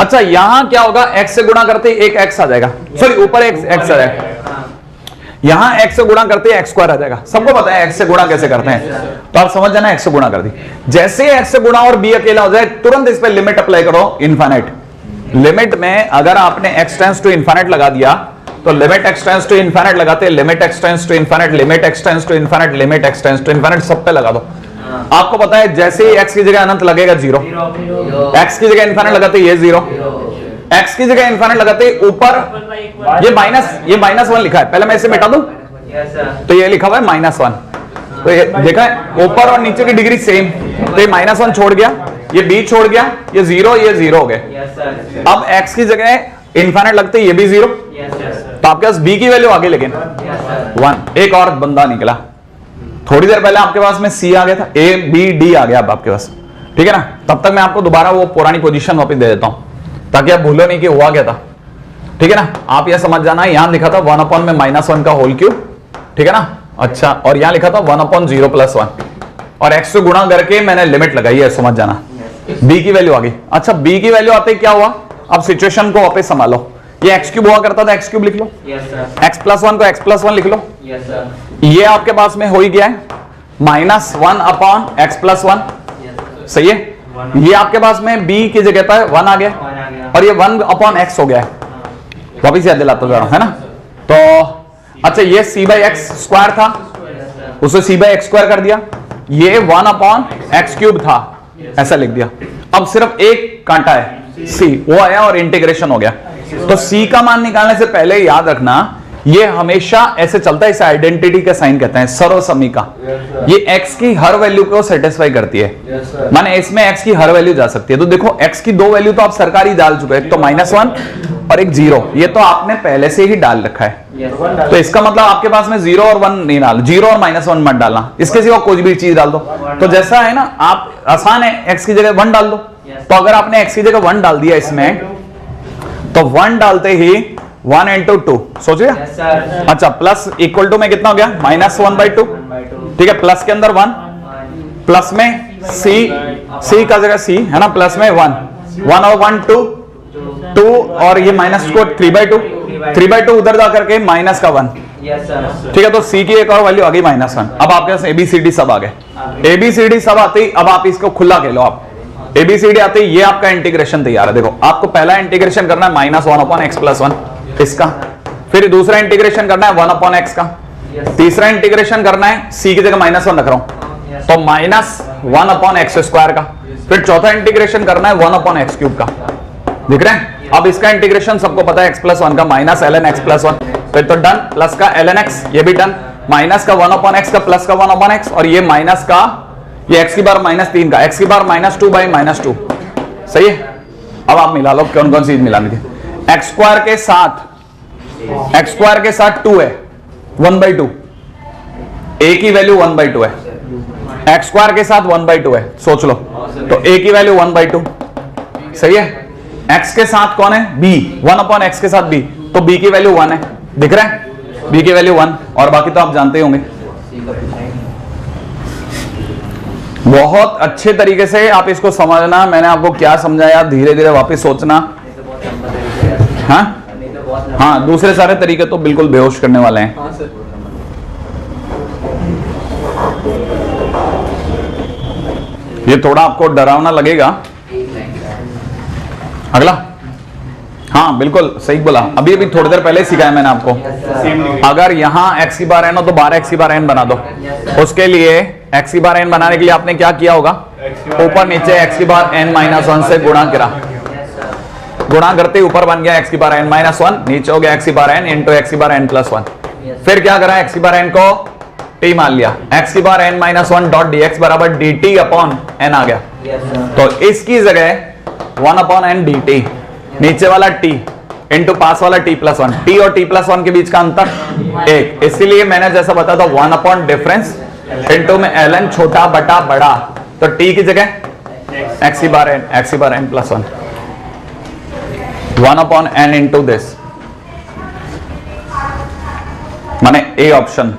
अच्छा, यहां क्या होगा, x से गुणा करते एक x आ जाएगा, सॉरी ऊपर एक x आ जाएगा, यहां x से गुणा करते x स्क्वायर आ जाएगा। सबको पता है x से गुणा कैसे करते हैं, तो आप समझ जाना, x से गुणा कर दी। जैसे x से गुणा और b अकेला हो जाए, तुरंत इस पे लिमिट अप्लाई करो, इनफाइनाइट। लिमिट में अगर आपने x टेंड्स टू इनफाइनाइट लगा दिया, तो limit x tends to infinite लगाते, limit x tends to infinite, limit x tends to infinite, limit x tends to infinite, सब पे लगा दो। आपको पता है जैसे ही x की जगह अनंत लगेगा 0, x की जगह इनफाइनाइट लगाते ये 0, x की जगह इनफाइनाइट लगाते ऊपर ये -1 लिखा है, पहले मैं इसे मिटा दूं, तो ये लिखा हुआ है -1। तो ये देखा है ऊपर और नीचे की डिग्री सेम, तो ये -1 छोड़ गया, ये b छोड़ गया, ये 0 हो गए। अब x की जगह इनफाइनाइट लगते ये भी 0, तो आपके पास b की वैल्यू आगे, लेकिन 1। एक और बंदा निकला, थोड़ी देर पहले आपके पास में c आ गया था, a b d आ गया अब आपके पास, ठीक है ना। तब तक मैं आपको दोबारा वो पुरानी पोजीशन वापस दे देता हूं, ताकि आप भूलो नहीं कि हुआ क्या था, ठीक है ना। आप यह समझ जाना, यहां लिखा था 1 अपॉन में -1 का होल क्यूब, ठीक है ना। अच्छा, और यहां लिखा था 1 अपॉन 0 प्लस 1, और x से गुणा करके मैंने लिमिट लगाई है, समझ जाना। b की वैल्यू आ गई। अच्छा, b की वैल्यू आते ही क्या हुआ, अब सिचुएशन को वापस संभालो। ये x क्यूब हुआ करता था, x क्यूब लिख लो, x प्लस 1 को x प्लस 1 लिख लो। ये आपके पास में हो ही गया है -1 अपॉन x प्लस 1, सही है। ये आपके पास में b की जगह पर 1 आ गया, और ये 1 अपॉन x हो गया है। वापिस याद दिलाता जा रहा हूं, है ना। तो अच्छा, ये c बाई एक्स स्क्वायर था, उसे c बाई एक्स स्क्वायर कर दिया, ये 1 अपॉन एक्स क्यूब था, ऐसा लिख दिया। अब सिर्फ एक कांटा है c, वो आया और इंटीग्रेशन हो गया। तो c का मान निकालने से पहले याद रखना, ये हमेशा ऐसे चलता है, इसे आइडेंटिटी का साइन कहते हैं, सर्वसमीका। ये x की हर वैल्यू को सेटिस्फाई करती है, माने इसमें x की हर वैल्यू जा सकती है। तो देखो x की 2 वैल्यू तो आप सरकारी डाल चुके हैं, एक तो -1 और एक 0, ये तो आपने पहले से ही डाल रखा है। तो इसका मतलब आपके पास में 0 और 1 नहीं डाल, 0 और -1 मत डालना, इसके सिवा कोई भी चीज डाल दो। तो जैसा है ना, आप आसान है, x की जगह 1 डाल दो। तो अगर आपने x की जगह 1 डाल दिया इसमें, तो 1 डालते ही 1 into 2, सोचिए। अच्छा, प्लस इक्वल टू में कितना हो गया, -1/2, ठीक है। प्लस के अंदर 1, प्लस में c का जगह c है ना, प्लस में 1 और 1 2 और ये माइनस को 3/2 उधर जा करके माइनस का 1, ठीक है। तो c की एक और वैल्यू आ गई -1। अब आपके पास ABCD सब आ गए, ABCD सब आते ही अब आप इसको खुला खेलो। आप ABCD आते ही ये आपका इंटीग्रेशन तैयार है। देखो, आपको पहला इंटीग्रेशन करना है -1 अपॉन x प्लस 1 इसका, फिर दूसरा इंटीग्रेशन करना है 1 अपॉन x का, तीसरा इंटीग्रेशन करना है c की जगह -1 रख रहा हूं तो -1 अपॉन एक्स स्क्वायर का, फिर चौथा इंटीग्रेशन करना है 1 अपॉन एक्स क्यूब का। दिख रहे हैं? अब इसका इंटीग्रेशन सबको पता है, x प्लस 1 का माइनस ln x प्लस 1, फिर तो डन। प्लस का ln x, ये भी डन। माइनस का 1 अपॉन x का प्लस का 1 अपॉन x, और ये माइनस का ये x की बार -3 का, x की बार -2 बाई -2, सही है। अब आप मिला लो कौन कौन सी चीज मिलानी थी। एक्स स्क्वायर के साथ 2 है 1/2, ए की वैल्यू 1/2 है, एक्स स्क्वायर के साथ 1/2 है, सोच लो तो ए की वैल्यू 1/2 सही है। एक्स के साथ कौन है बी, 1/x के साथ बी, तो बी की वैल्यू 1 है, दिख रहा है बी की वैल्यू 1, और बाकी तो आप जानते ही होंगे। बहुत अच्छे तरीके से आप इसको समझना, मैंने आपको क्या समझाया धीरे धीरे वापस सोचना। हाँ दूसरे सारे तरीके तो बिल्कुल बेहोश करने वाले हैं। ये थोड़ा आपको डरावना लगेगा। अगला, हाँ बिल्कुल सही बोला, अभी अभी थोड़ी देर पहले सिखाया मैंने आपको। अगर यहाँ x की बार n हो तो 12x की बार n बना दो। उसके लिए x की बार n बनाने के लिए आपने क्या किया होगा, ऊपर नीचे x की बार n -1 से गुणा करा, गुणा करते ही ऊपर बन गया x की बार n -1, नीचे हो गया x की बार n इंटू x की बार n +1। फिर क्या करा, x की बार n को t मान लिया, x की बार n -1 डॉट dx बराबर dt अपॉन n आ गया। तो इसकी जगह 1/n dt, नीचे वाला t इंटू पास वाला t+1, t और t+1 के बीच का अंतर 1, इसीलिए मैंने जैसा बताया था 1 डिफरेंस इंटू में ln छोटा बटा बड़ा, तो t की जगह x की बार n +1 1/n इंटू दिस, माने ए ऑप्शन।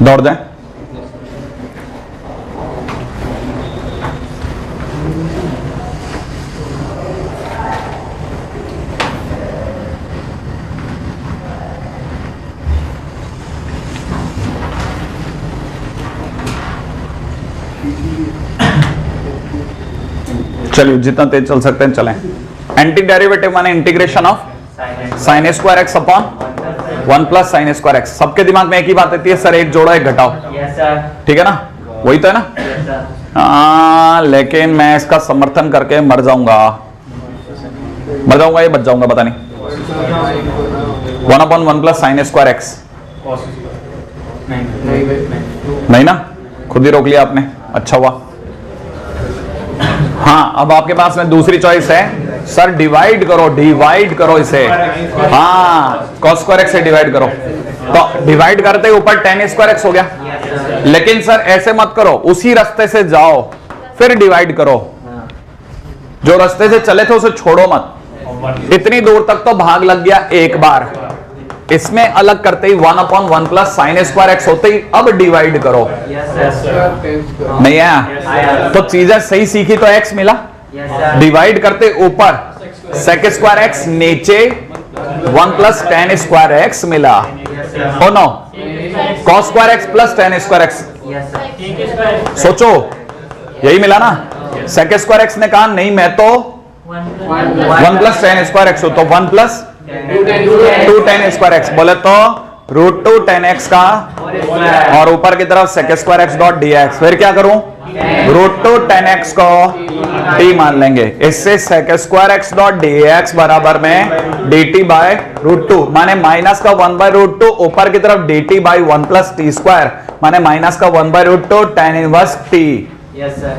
दौड़ दें, चलिए जितना तेज चल सकते हैं चलें। एंटी डेरिवेटिव माने integration of sine square x upon 1 plus sine square x. सबके दिमाग में एक ही बात आती है, सर एक जोड़ो एक घटाओ, ठीक है ना, वही तो है ना। लेकिन मैं इसका समर्थन करके मर जाऊंगा या बच जाऊंगा पता नहीं। 1/1 प्लस साइन स्क्वायर एक्स नहीं ना, खुद ही रोक लिया आपने, अच्छा हुआ। हाँ अब आपके पास में दूसरी चॉइस है, सर डिवाइड करो इसे, हाँ cos स्क्वायर एक्स से डिवाइड करो, तो डिवाइड करते ऊपर tan स्क्वायर एक्स हो गया। लेकिन सर ऐसे मत करो, उसी रास्ते से जाओ फिर डिवाइड करो, जो रास्ते से चले थे उसे छोड़ो मत। इतनी दूर तक तो भाग लग गया एक बार, इसमें अलग करते ही 1/1 प्लस साइन स्क्वायर एक्स होते ही अब डिवाइड करो। नहीं आया तो चीजें सही सीखी तो x मिला, डिवाइड करते ऊपर सेक स्क्वायर एक्स, नीचे 1 प्लस tan स्क्वायर एक्स मिला। हो नो cos square x plus tan square x, सोचो यही मिला ना। सेक स्क्वायर एक्स ने कहा नहीं मैं तो 1 प्लस tan स्क्वायर एक्स हो, तो 1 प्लस 2 tan स्क्वायर एक्स बोले तो √2 tan x का, और ऊपर की तरफ sec square x dot dx। फिर क्या करूं, √2 tan x को t मान लेंगे, इससे sec square x dot dx बराबर में dt बाय √2 माने माइनस का 1/√2, ऊपर की तरफ dt by 1 plus T square माने माइनस का 1/√2 tan inverse t। Yes sir,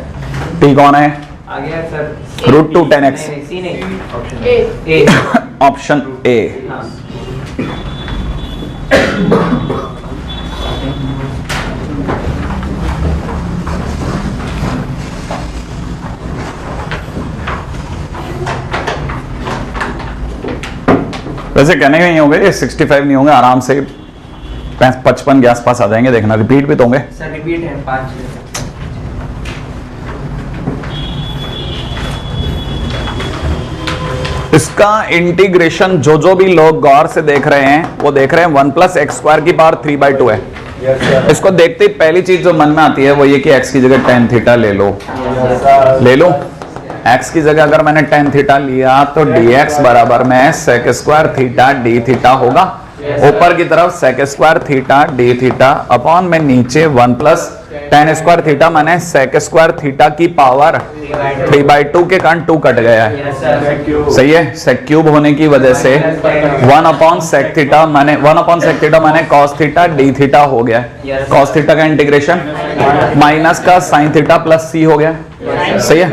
t कौन है, आ गया सर, √2 tan x, सी नहीं, ऑप्शन ए। वैसे कहने के नहीं होंगे ये 65 नहीं होंगे, आराम से 55 के आसपास आ जाएंगे, देखना रिपीट भी तो होंगे। सर रिपीट है 5। इसका इंटीग्रेशन जो भी लोग गौर से देख रहे हैं वो देख रहे हैं 1 प्लस एक्स स्क्वायर की पावर 3/2 है। इसको देखते ही पहली चीज जो मन में आती है वो ये कि x की जगह tan थीटा ले लो, ले लो। x की जगह अगर मैंने tan थीटा लिया तो dx बराबर में sec square theta d theta होगा, ऊपर की तरफ sec square theta d theta upon में नीचे 1 प्लस tan स्क्वायर थीटा माने sec स्क्वायर थीटा की पावर 3/2 के कारण 2 कट गया है। Yes, sir. सही है, sec क्यूब होने की वजह से 1/sec थीटा माने 1/sec थीटा माने cos थीटा d थीटा हो गया है। cos थीटा का इंटीग्रेशन माइनस का sin थीटा प्लस c हो गया। सही है,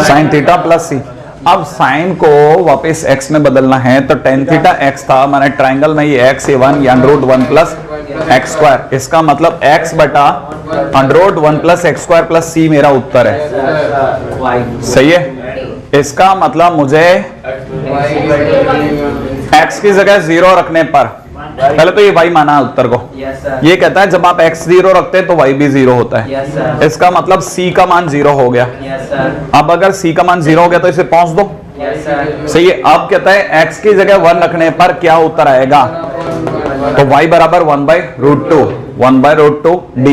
sin थीटा प्लस c। अब साइन को वापस x में बदलना है तो tan थीटा x था, माने ट्रायंगल में ये x ये 1 या √1 प्लस x स्क्वायर, इसका मतलब x बटा √1 plus x square plus c मेरा उत्तर है। सही है, इसका मतलब मुझे x की जगह 0 रखने पर, पहले तो ये y माना है उत्तर को, Yes, sir. ये कहता है जब आप x 0 रखते हैं तो y भी 0 होता है। Yes, sir. इसका मतलब c का मान 0 हो गया। Yes, sir. अब अगर c का मान 0 हो गया तो इसे पहुंच दो। Yes, sir. सही है, अब कहता है x की जगह 1 रखने पर क्या उत्तर आएगा, तो y बराबर 1/√2 d।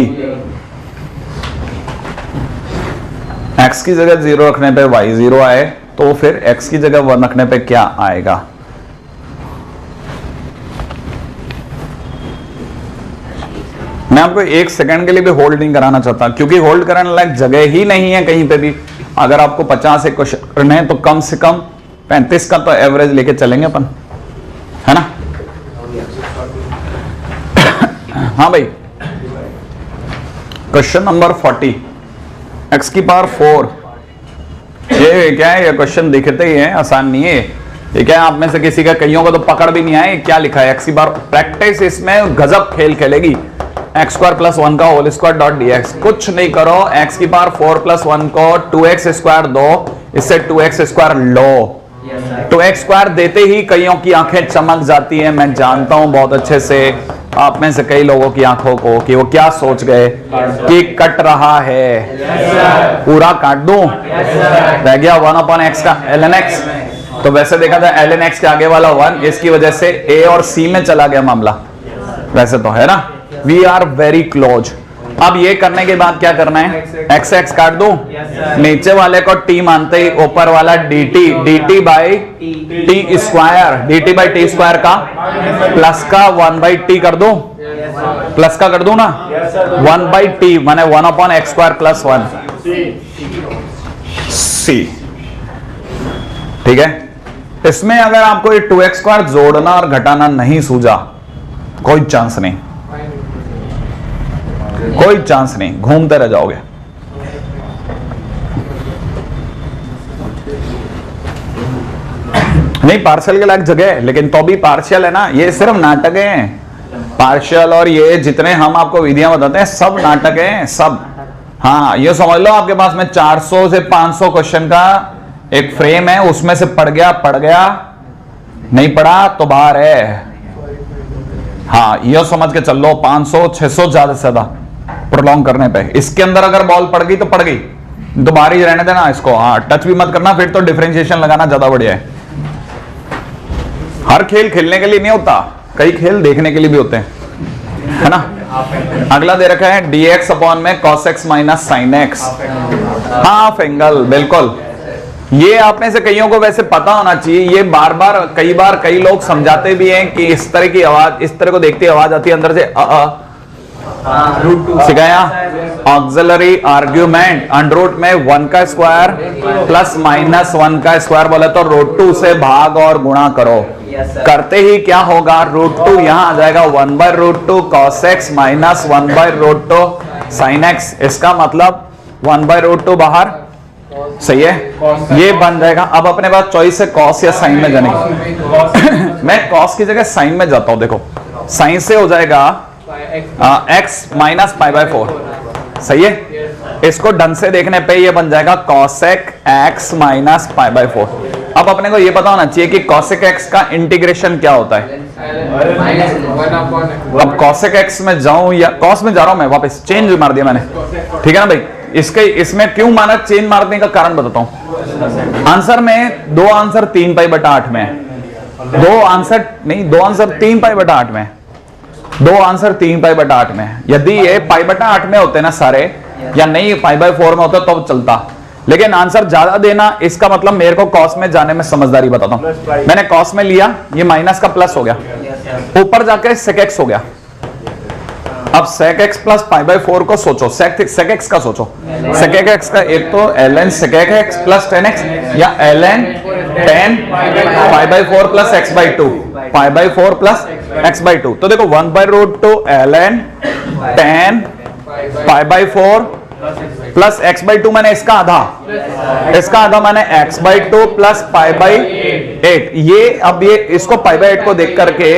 x की जगह 0 रखने पे y 0 आए तो फिर x की जगह 1 रखने पे क्या आएगा। मैं आपको एक सेकंड के लिए भी होल्ड नहीं कराना चाहता, क्योंकि होल्ड कराने लायक जगह ही नहीं है कहीं पे भी। अगर आपको 50 एक क्वेश्चन करने हैं तो कम से कम 35 का तो एवरेज लेके चलेंगे अपन, है ना। हाँ भाई, क्वेश्चन नंबर 40, x की पावर 4। ये क्या है, ये क्वेश्चन दिखते ही है, आसान नहीं है ये। क्या है, आप में से किसी का कईयों को तो पकड़ भी नहीं आए क्या लिखा है। x की पावर प्रैक्टिस इसमें गजब खेल खेलेगी। x स्क्वायर प्लस 1 का होल स्क्वायर डॉट dx, कुछ नहीं करो, x की पावर 4 प्लस 1 को 2x स्क्वायर दो, इससे 2x स्क्वायर लो। Yes, sir. 2x स्क्वायर देते ही कईयों की आंखें चमक जाती हैं। मैं जानता हूं बहुत अच्छे से आप में से कई लोगों की आंखों को कि वो क्या सोच गए कि कट रहा है। पूरा काट दूं, रह गया 1/x का ln x। तो वैसे देखा जाए ln x के आगे वाला 1, इसकी वजह से a और c में चला गया मामला, वैसे तो है ना। We are very close. अब ये करने के बाद क्या करना है, x x काट दूं, नीचे वाले को t मानते ही ऊपर वाला dt by T square, dt by T square का प्लस का 1/t कर दूं, प्लस का कर दूं ना, 1/t माने 1/x स्क्वायर प्लस 1 c। ठीक है, इसमें अगर आपको ये 2x स्क्वायर जोड़ना और घटाना नहीं सूझा, कोई चांस नहीं, कोई चांस नहीं, घूमते रह जाओगे। नहीं, पार्शियल के लायक जगह है, लेकिन तो भी पार्शियल है ना, ये सिर्फ नाटक है। पार्शियल और ये जितने हम आपको विधियां बताते हैं सब नाटक है, सब। हाँ, ये समझ लो आपके पास में 400 से 500 क्वेश्चन का एक फ्रेम है, उसमें से पढ़ गया, नहीं पढ़ा तो बाहर है। हाँ, ये समझ के चल लो, 500 600 ज्यादा से ज्यादा प्रोलॉन्ग करने पे। इसके अंदर अगर बॉल पड़ गई तो पड़ गई, तो बाहर ही रहने देना इसको। हाँ, टच भी मत करना, फिर तो डिफरेंशिएशन लगाना ज्यादा बढ़िया है। हर खेल खेलने के लिए नहीं होता, कई खेल देखने के लिए भी होते हैं, है ना। अगला दे रखा है dx अपॉन में cos x minus sin x, half angle. बिल्कुल, ये आप में से कईयों को वैसे पता होना चाहिए। ये कई बार कई लोग समझाते भी हैं कि इस तरह की आवाज, इस तरह को देखते ही आवाज आती है अंदर से सिखाया। ऑक्सिलरी आर्ग्यूमेंट √, में 1 का स्क्वायर प्लस माइनस 1 का स्क्वायर बोले तो √2 से भाग और गुणा करो। करते ही क्या होगा, √2 यहां आ जाएगा 1/√2 cos x minus 1/√2 sin x। इसका मतलब 1/√2 बाहर, सही है, ये बन जाएगा। अब अपने पास चॉइस है cos या sin में जाने की। मैं cos की जगह sin में जाता हूं। देखो, sin से हो जाएगा x माइनस π/4, सही है। इसको ढंग से देखने पे ये बन जाएगा cosec x माइनस π/4। अब अपने को ये पता होना चाहिए कि cosec x का इंटीग्रेशन क्या होता है। अब cosec x में जाऊं या cos में जा रहा हूं मैं, वापस चेंज मार दिया मैंने, ठीक है ना भाई। इसमें क्यों माना चेंज मारने का कारण बताता हूं। आंसर में 2 आंसर 3π/8 में है, 2 आंसर नहीं, 2 आंसर 3π/8 में, 2 आंसर 3π/8 में। यदि ये π/8 में होते ना सारे, या नहीं π/4 में होते तो चलता, लेकिन आंसर ज्यादा देना, इसका मतलब मेरे को कॉस में जाने में समझदारी बताता हूं। मैंने कॉस में लिया, ये माइनस का प्लस हो गया, ऊपर जाकर sec x हो गया, अब sec x plus pi by 4 को सोचो, sec x का सोचो। sec x का एक तो ln sec x plus 10x या ln 10 pi by 4 plus x by 2, pi by 4 plus x by 2। तो देखो 1 by root 2 ln 10 pi by 4 plus x by 2 मैंने इसका आधा मैंने x by 2 plus pi by 8। ये अब ये इसको पाई बाई 8 को देख करके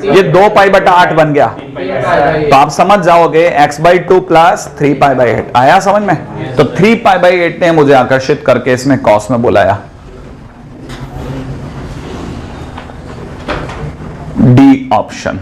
ये 2 पाई बटा 8 बन गया, तो आप समझ जाओगे x by 2 plus 3 pi by 8 आया समझ में। तो 3 पाई बाई 8 ने मुझे आकर्षित करके इसमें कॉस में बुलाया। D option.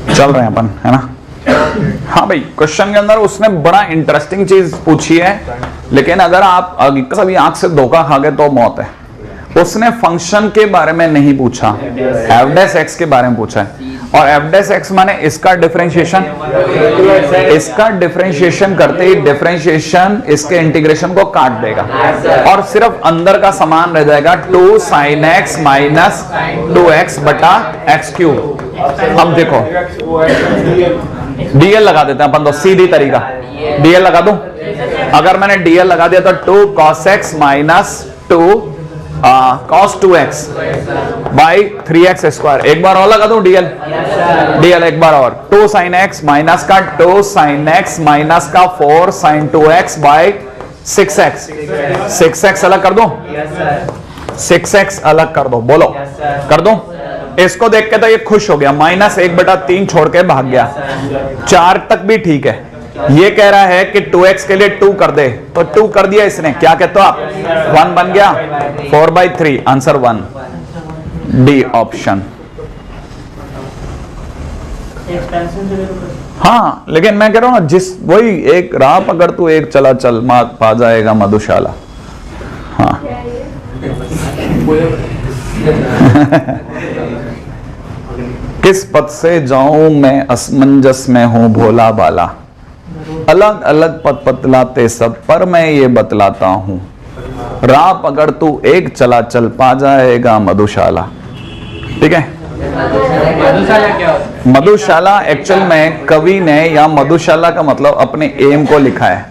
चल रहे हैं अपन, है ना। हाँ भाई, क्वेश्चन के अंदर उसने बड़ा इंटरेस्टिंग चीज पूछी है, लेकिन अगर आप कभी आंख से धोखा खा गए तो मौत है। उसने फंक्शन के बारे में नहीं पूछा, एफ डैश एक्स के बारे में पूछा है। और एफ डैश एक्स माने इसका डिफरेंशिएशन करते ही डिफरेंशिएशन इसके इंटीग्रेशन को काट देगा और सिर्फ अंदर का समान रह जाएगा 2 sin x माइनस 2x बटा x क्यूब। अब देखो डीएल लगा देते हैं अपन तो, सीधी तरीका। डीएल लगा दूं? अगर मैंने डीएल लगा दिया तो 2 cos x minus 2 cos 2x by 3x square. एक बार और लगा दूं डीएल? डीएल एक बार और। 2 sin x माइनस का 2 sin x माइनस का 4 sin 2x by 6x। 6x अलग कर दो, 6x अलग कर दो, बोलो कर दो। इसको देख के तो ये खुश हो गया, माइनस 1/3 छोड़ के भाग गया। 4 तक भी ठीक है। ये कह रहा है कि 2x के लिए 2 कर दे, तो 2 कर दिया इसने। क्या कहते हो आप? 1 बन गया, 4/3 आंसर 1, डी ऑप्शन। हाँ, लेकिन मैं कह रहा हूं ना, जिस वही एक राह पकड़ तू एक चला चल पा जाएगा मधुशाला। हाँ किस पथ से जाऊं मैं असमंजस में हूं भोला बाला, अलग अलग पथ बतलाते सब पर मैं ये बतलाता हूं, राह पकड़ तू एक चला चल पा जाएगा मधुशाला। ठीक है। मधुशाला क्या होता है? मधुशाला एक्चुअल में कवि ने, या मधुशाला का मतलब अपने एम को लिखा है।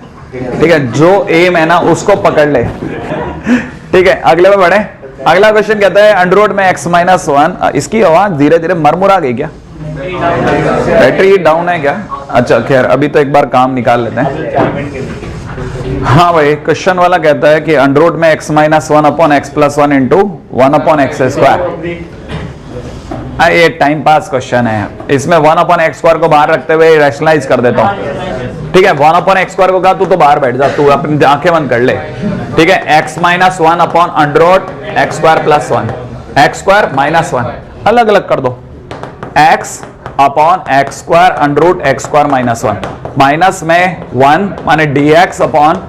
ठीक है, जो एम है ना उसको पकड़ ले। ठीक है, अगले में बढ़े। अगला क्वेश्चन कहता है अंडर में x माइनस 1। इसकी आवाज धीरे धीरे मरमुरा गई क्या? बैटरी डाउन है क्या? अच्छा खैर, अभी तो एक बार काम निकाल लेते हैं। हाँ भाई, क्वेश्चन वाला कहता है कि अंडर में x minus 1 upon x plus 1 into 1 upon x square. ये टाइम पास क्वेश्चन है। इसमें 1 अपॉन एक्स स्क्वायर को बाहर रखते हुए रैशनलाइज कर देता हूँ। ठीक है, 1 अपॉन एक्स स्क्वायर को कहा तू तो बाहर बैठ जा, तू अपनी आंखें बंद कर ले। ठीक है, x minus 1 upon under x square plus 1, x square minus 1 अलग अलग कर दो। x upon x square under x square minus 1, minus में 1 माने dx upon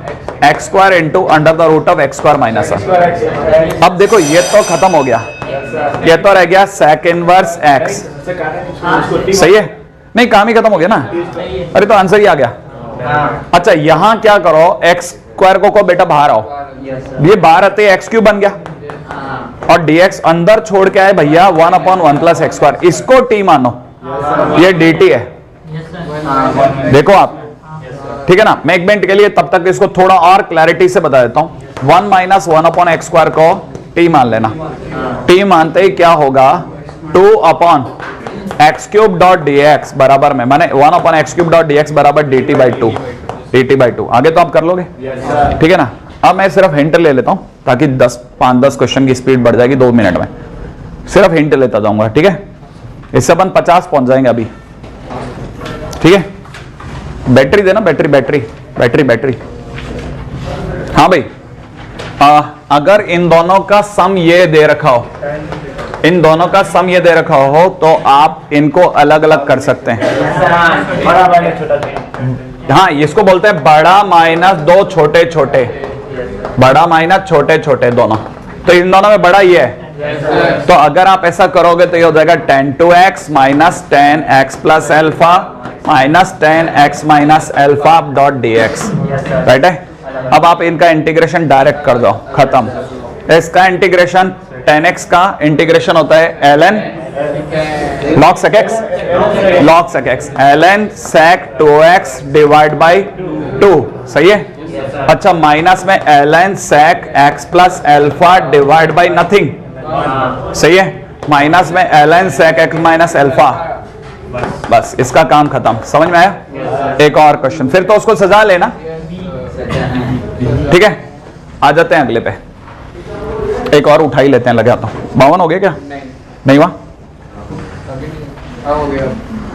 x square into under the root of x square minus 1। अब देखो ये तो खत्म हो गया, ये तो रह गया sec इनवर्स x। सही है? नहीं, काम ही खत्म हो गया ना। अरे तो आंसर ही आ गया। अच्छा, यहां क्या करो, एक्स स्क्वायर को बेटा बाहर आओ, ये बाहर आते एक्स क्यूब बन गया और dx अंदर छोड़ के आए भैया 1 अपॉन 1 प्लस एक्स स्क्वायर। इसको t मानो, ये dt है। देखो आप, ठीक है ना। मैं 1 मिनट के लिए तब तक इसको थोड़ा और क्लैरिटी से बता देता हूं। 1 माइनस 1 अपॉन एक्स स्क्वायर को t मान लेना। t मानते ही क्या होगा, 2 upon x cube dot dx बराबर में, माने 1 upon x cube dot dx बराबर dt बाई 2, dt बाई 2। आगे तो आप कर लोगे, ठीक है ना। अब मैं सिर्फ हिंट ले लेता हूं ताकि 5-10 क्वेश्चन की स्पीड बढ़ जाएगी 2 मिनट में। सिर्फ हिंट लेता जाऊंगा, ठीक है। इससे अपन 50 पहुंच जाएंगे अभी। ठीक है, बैटरी देना, बैटरी। हाँ भाई, अगर इन दोनों का सम ये दे रखा हो, तो आप इनको अलग अलग कर सकते हैं। हाँ, इसको बोलते हैं बड़ा माइनस 2 छोटे छोटे। बड़ा माइनस छोटे छोटे दोनों, तो इन दोनों में बड़ा ये है। तो अगर आप ऐसा करोगे तो ये हो जाएगा 10 to x minus 10x plus alpha minus 10x minus alpha dot dx, right है। अब आप इनका इंटीग्रेशन डायरेक्ट कर दो, खत्म। इसका इंटीग्रेशन 10x का इंटीग्रेशन होता है ln log sec x, log sec x ln sec 2x divide by 2, सही है। अच्छा, माइनस में ln sec x plus alpha divide by nothing, सही है। माइनस में ln sec x minus alpha, बस इसका काम खत्म। समझ में आया? एक और क्वेश्चन, फिर तो उसको सजा लेना, ठीक है। आ जाते हैं अगले पे, एक और उठा ही लेते हैं, लगे आता हूं। 52 हो गया क्या? नहीं हुआ?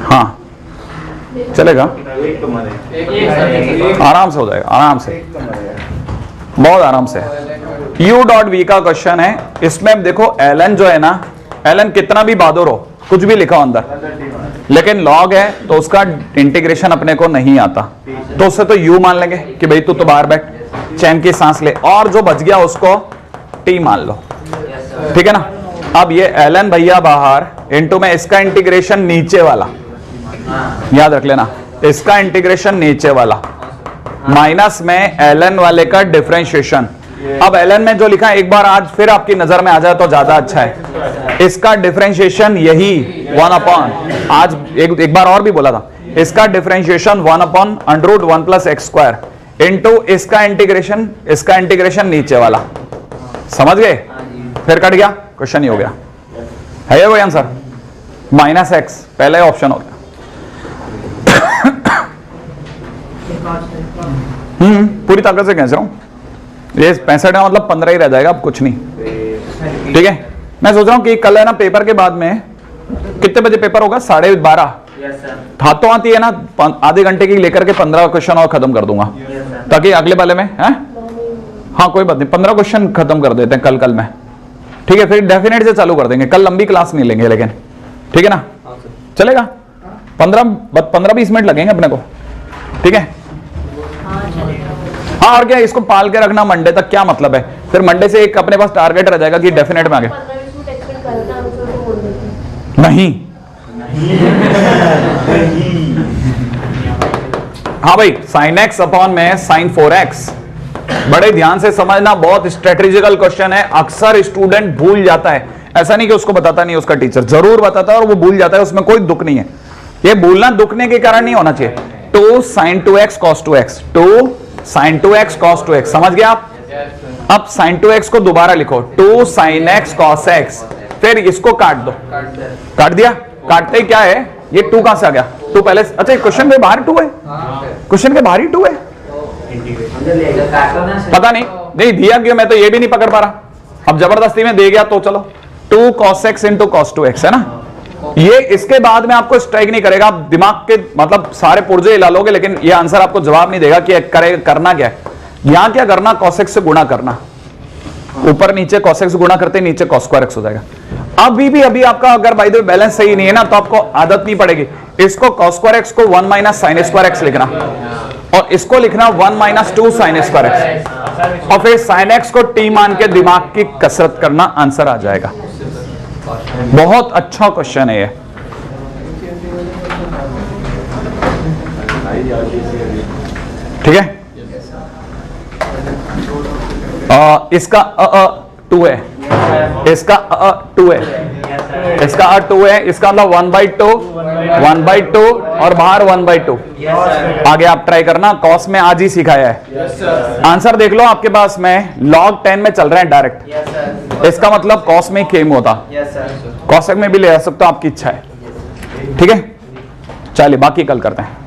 हाँ चलेगा, आराम से हो जाएगा, आराम से, बहुत आराम से। u डॉट v का क्वेश्चन है। इसमें देखो ln जो है ना, ln कितना भी बहादुर हो, कुछ भी लिखा हो अंदर, लेकिन log है तो उसका इंटीग्रेशन अपने को नहीं आता, तो उससे तो u मान लेंगे कि भाई तू तो बाहर बैठ, चैन की सांस ले, और जो बच गया उसको t मान लो, ठीक है ना। अब ये ln भैया बाहर, इनटू में इसका इंटीग्रेशन नीचे वाला, याद रख लेना, इसका इंटीग्रेशन नीचे वाला, माइनस में ln वाले का डिफरेंशिएशन। अब ln में जो लिखा है एक बार आज फिर आपकी नजर में आ जाए तो ज्यादा अच्छा है। इसका डिफरेंशिएशन यही 1 अपॉन, आज एक बार और भी बोला था, इसका differentiation 1 upon under root 1 plus x square into इसका इंटीग्रेशन नीचे वाला, समझ गए? फिर कट गया, क्वेश्चन ही हो गया। है ये कोई आंसर? माइनस एक्स पहले ऑप्शन हो गया। पूरी ताकत से खींच रहा हूं, ये 65 का मतलब 15 ही रह जाएगा, अब कुछ नहीं, ठीक है। मैं सोच रहा हूँ कि कल है ना पेपर के बाद में, कितने बजे पेपर होगा? 12:30। हाथों आती है ना, आधे घंटे की लेकर के 15 क्वेश्चन और खत्म कर दूंगा, ताकि अगले वाले में है। हाँ कोई बात नहीं, 15 क्वेश्चन खत्म कर देते हैं कल में, ठीक है। फिर डेफिनेट से चालू कर देंगे, कल लंबी क्लास नहीं लेंगे लेकिन, ठीक है ना, चलेगा। 15-20 मिनट लगेंगे अपने को, ठीक है। हाँ और क्या, इसको पाल के रखना मंडे तक, क्या मतलब है? फिर मंडे से एक अपने पास टारगेट रह जाएगा कि डेफिनेट में आ गया। नहीं हाँ भाई, sin x अपॉन में sin 4x, बड़े ध्यान से समझना, बहुत स्ट्रेटेजिकल क्वेश्चन है। अक्सर स्टूडेंट भूल जाता है, ऐसा नहीं कि उसको बताता नहीं, उसका टीचर जरूर बताता है और वो भूल जाता है, उसमें कोई दुख नहीं है। ये भूलना दुखने के कारण नहीं होना चाहिए। 2 sin 2x cos 2x, 2 sin 2x cos 2x, समझ गया आप? अब sin 2x को दोबारा लिखो, 2 sin x cos x, फिर इसको काट दो, काट दिया। काटते ही क्या है, ये 2 कहां से आ गया? 2 पहले, अच्छा क्वेश्चन के बाहर 2 है, क्वेश्चन के बाहर ही 2 है, पता नहीं दिया क्यों, मैं तो ये भी नहीं पकड़ पा रहा। अब जबरदस्ती में दे गया तो चलो, 2 cos x into cos 2x है ना। ये इसके बाद में आपको स्ट्राइक नहीं करेगा, आप दिमाग के मतलब सारे पुर्जे हिला लोगे, लेकिन ये आंसर आपको जवाब नहीं देगा कि करना क्या है। यहां क्या करना, cos x से गुणा करना, ऊपर नीचे cos x गुणा करते नीचे cos स्क्वायर x हो जाएगा। अभी आपका अगर बाय द वे बैलेंस सही नहीं है ना, तो आपको आदत नहीं पड़ेगी, इसको cos स्क्वायर x को 1 माइनस sin स्क्वायर x लिखना, और इसको लिखना 1 माइनस 2 sin स्क्वायर x, और फिर sin x को t मान के दिमाग की कसरत करना, आंसर आ जाएगा। बहुत अच्छा क्वेश्चन है ये, ठीक है। इसका 2 है, इसका 2 है, इसका 2 है, इसका मतलब 1/2 और बाहर 1/2। आगे आप ट्राई करना, कॉस में आज ही सिखाया है। आंसर देख लो आपके पास में, log 10 में चल रहे हैं डायरेक्ट, इसका मतलब कॉस में केम होता, कॉसेक में भी ले आ सकते हो, आपकी इच्छा है, ठीक है। चलिए बाकी कल करते हैं।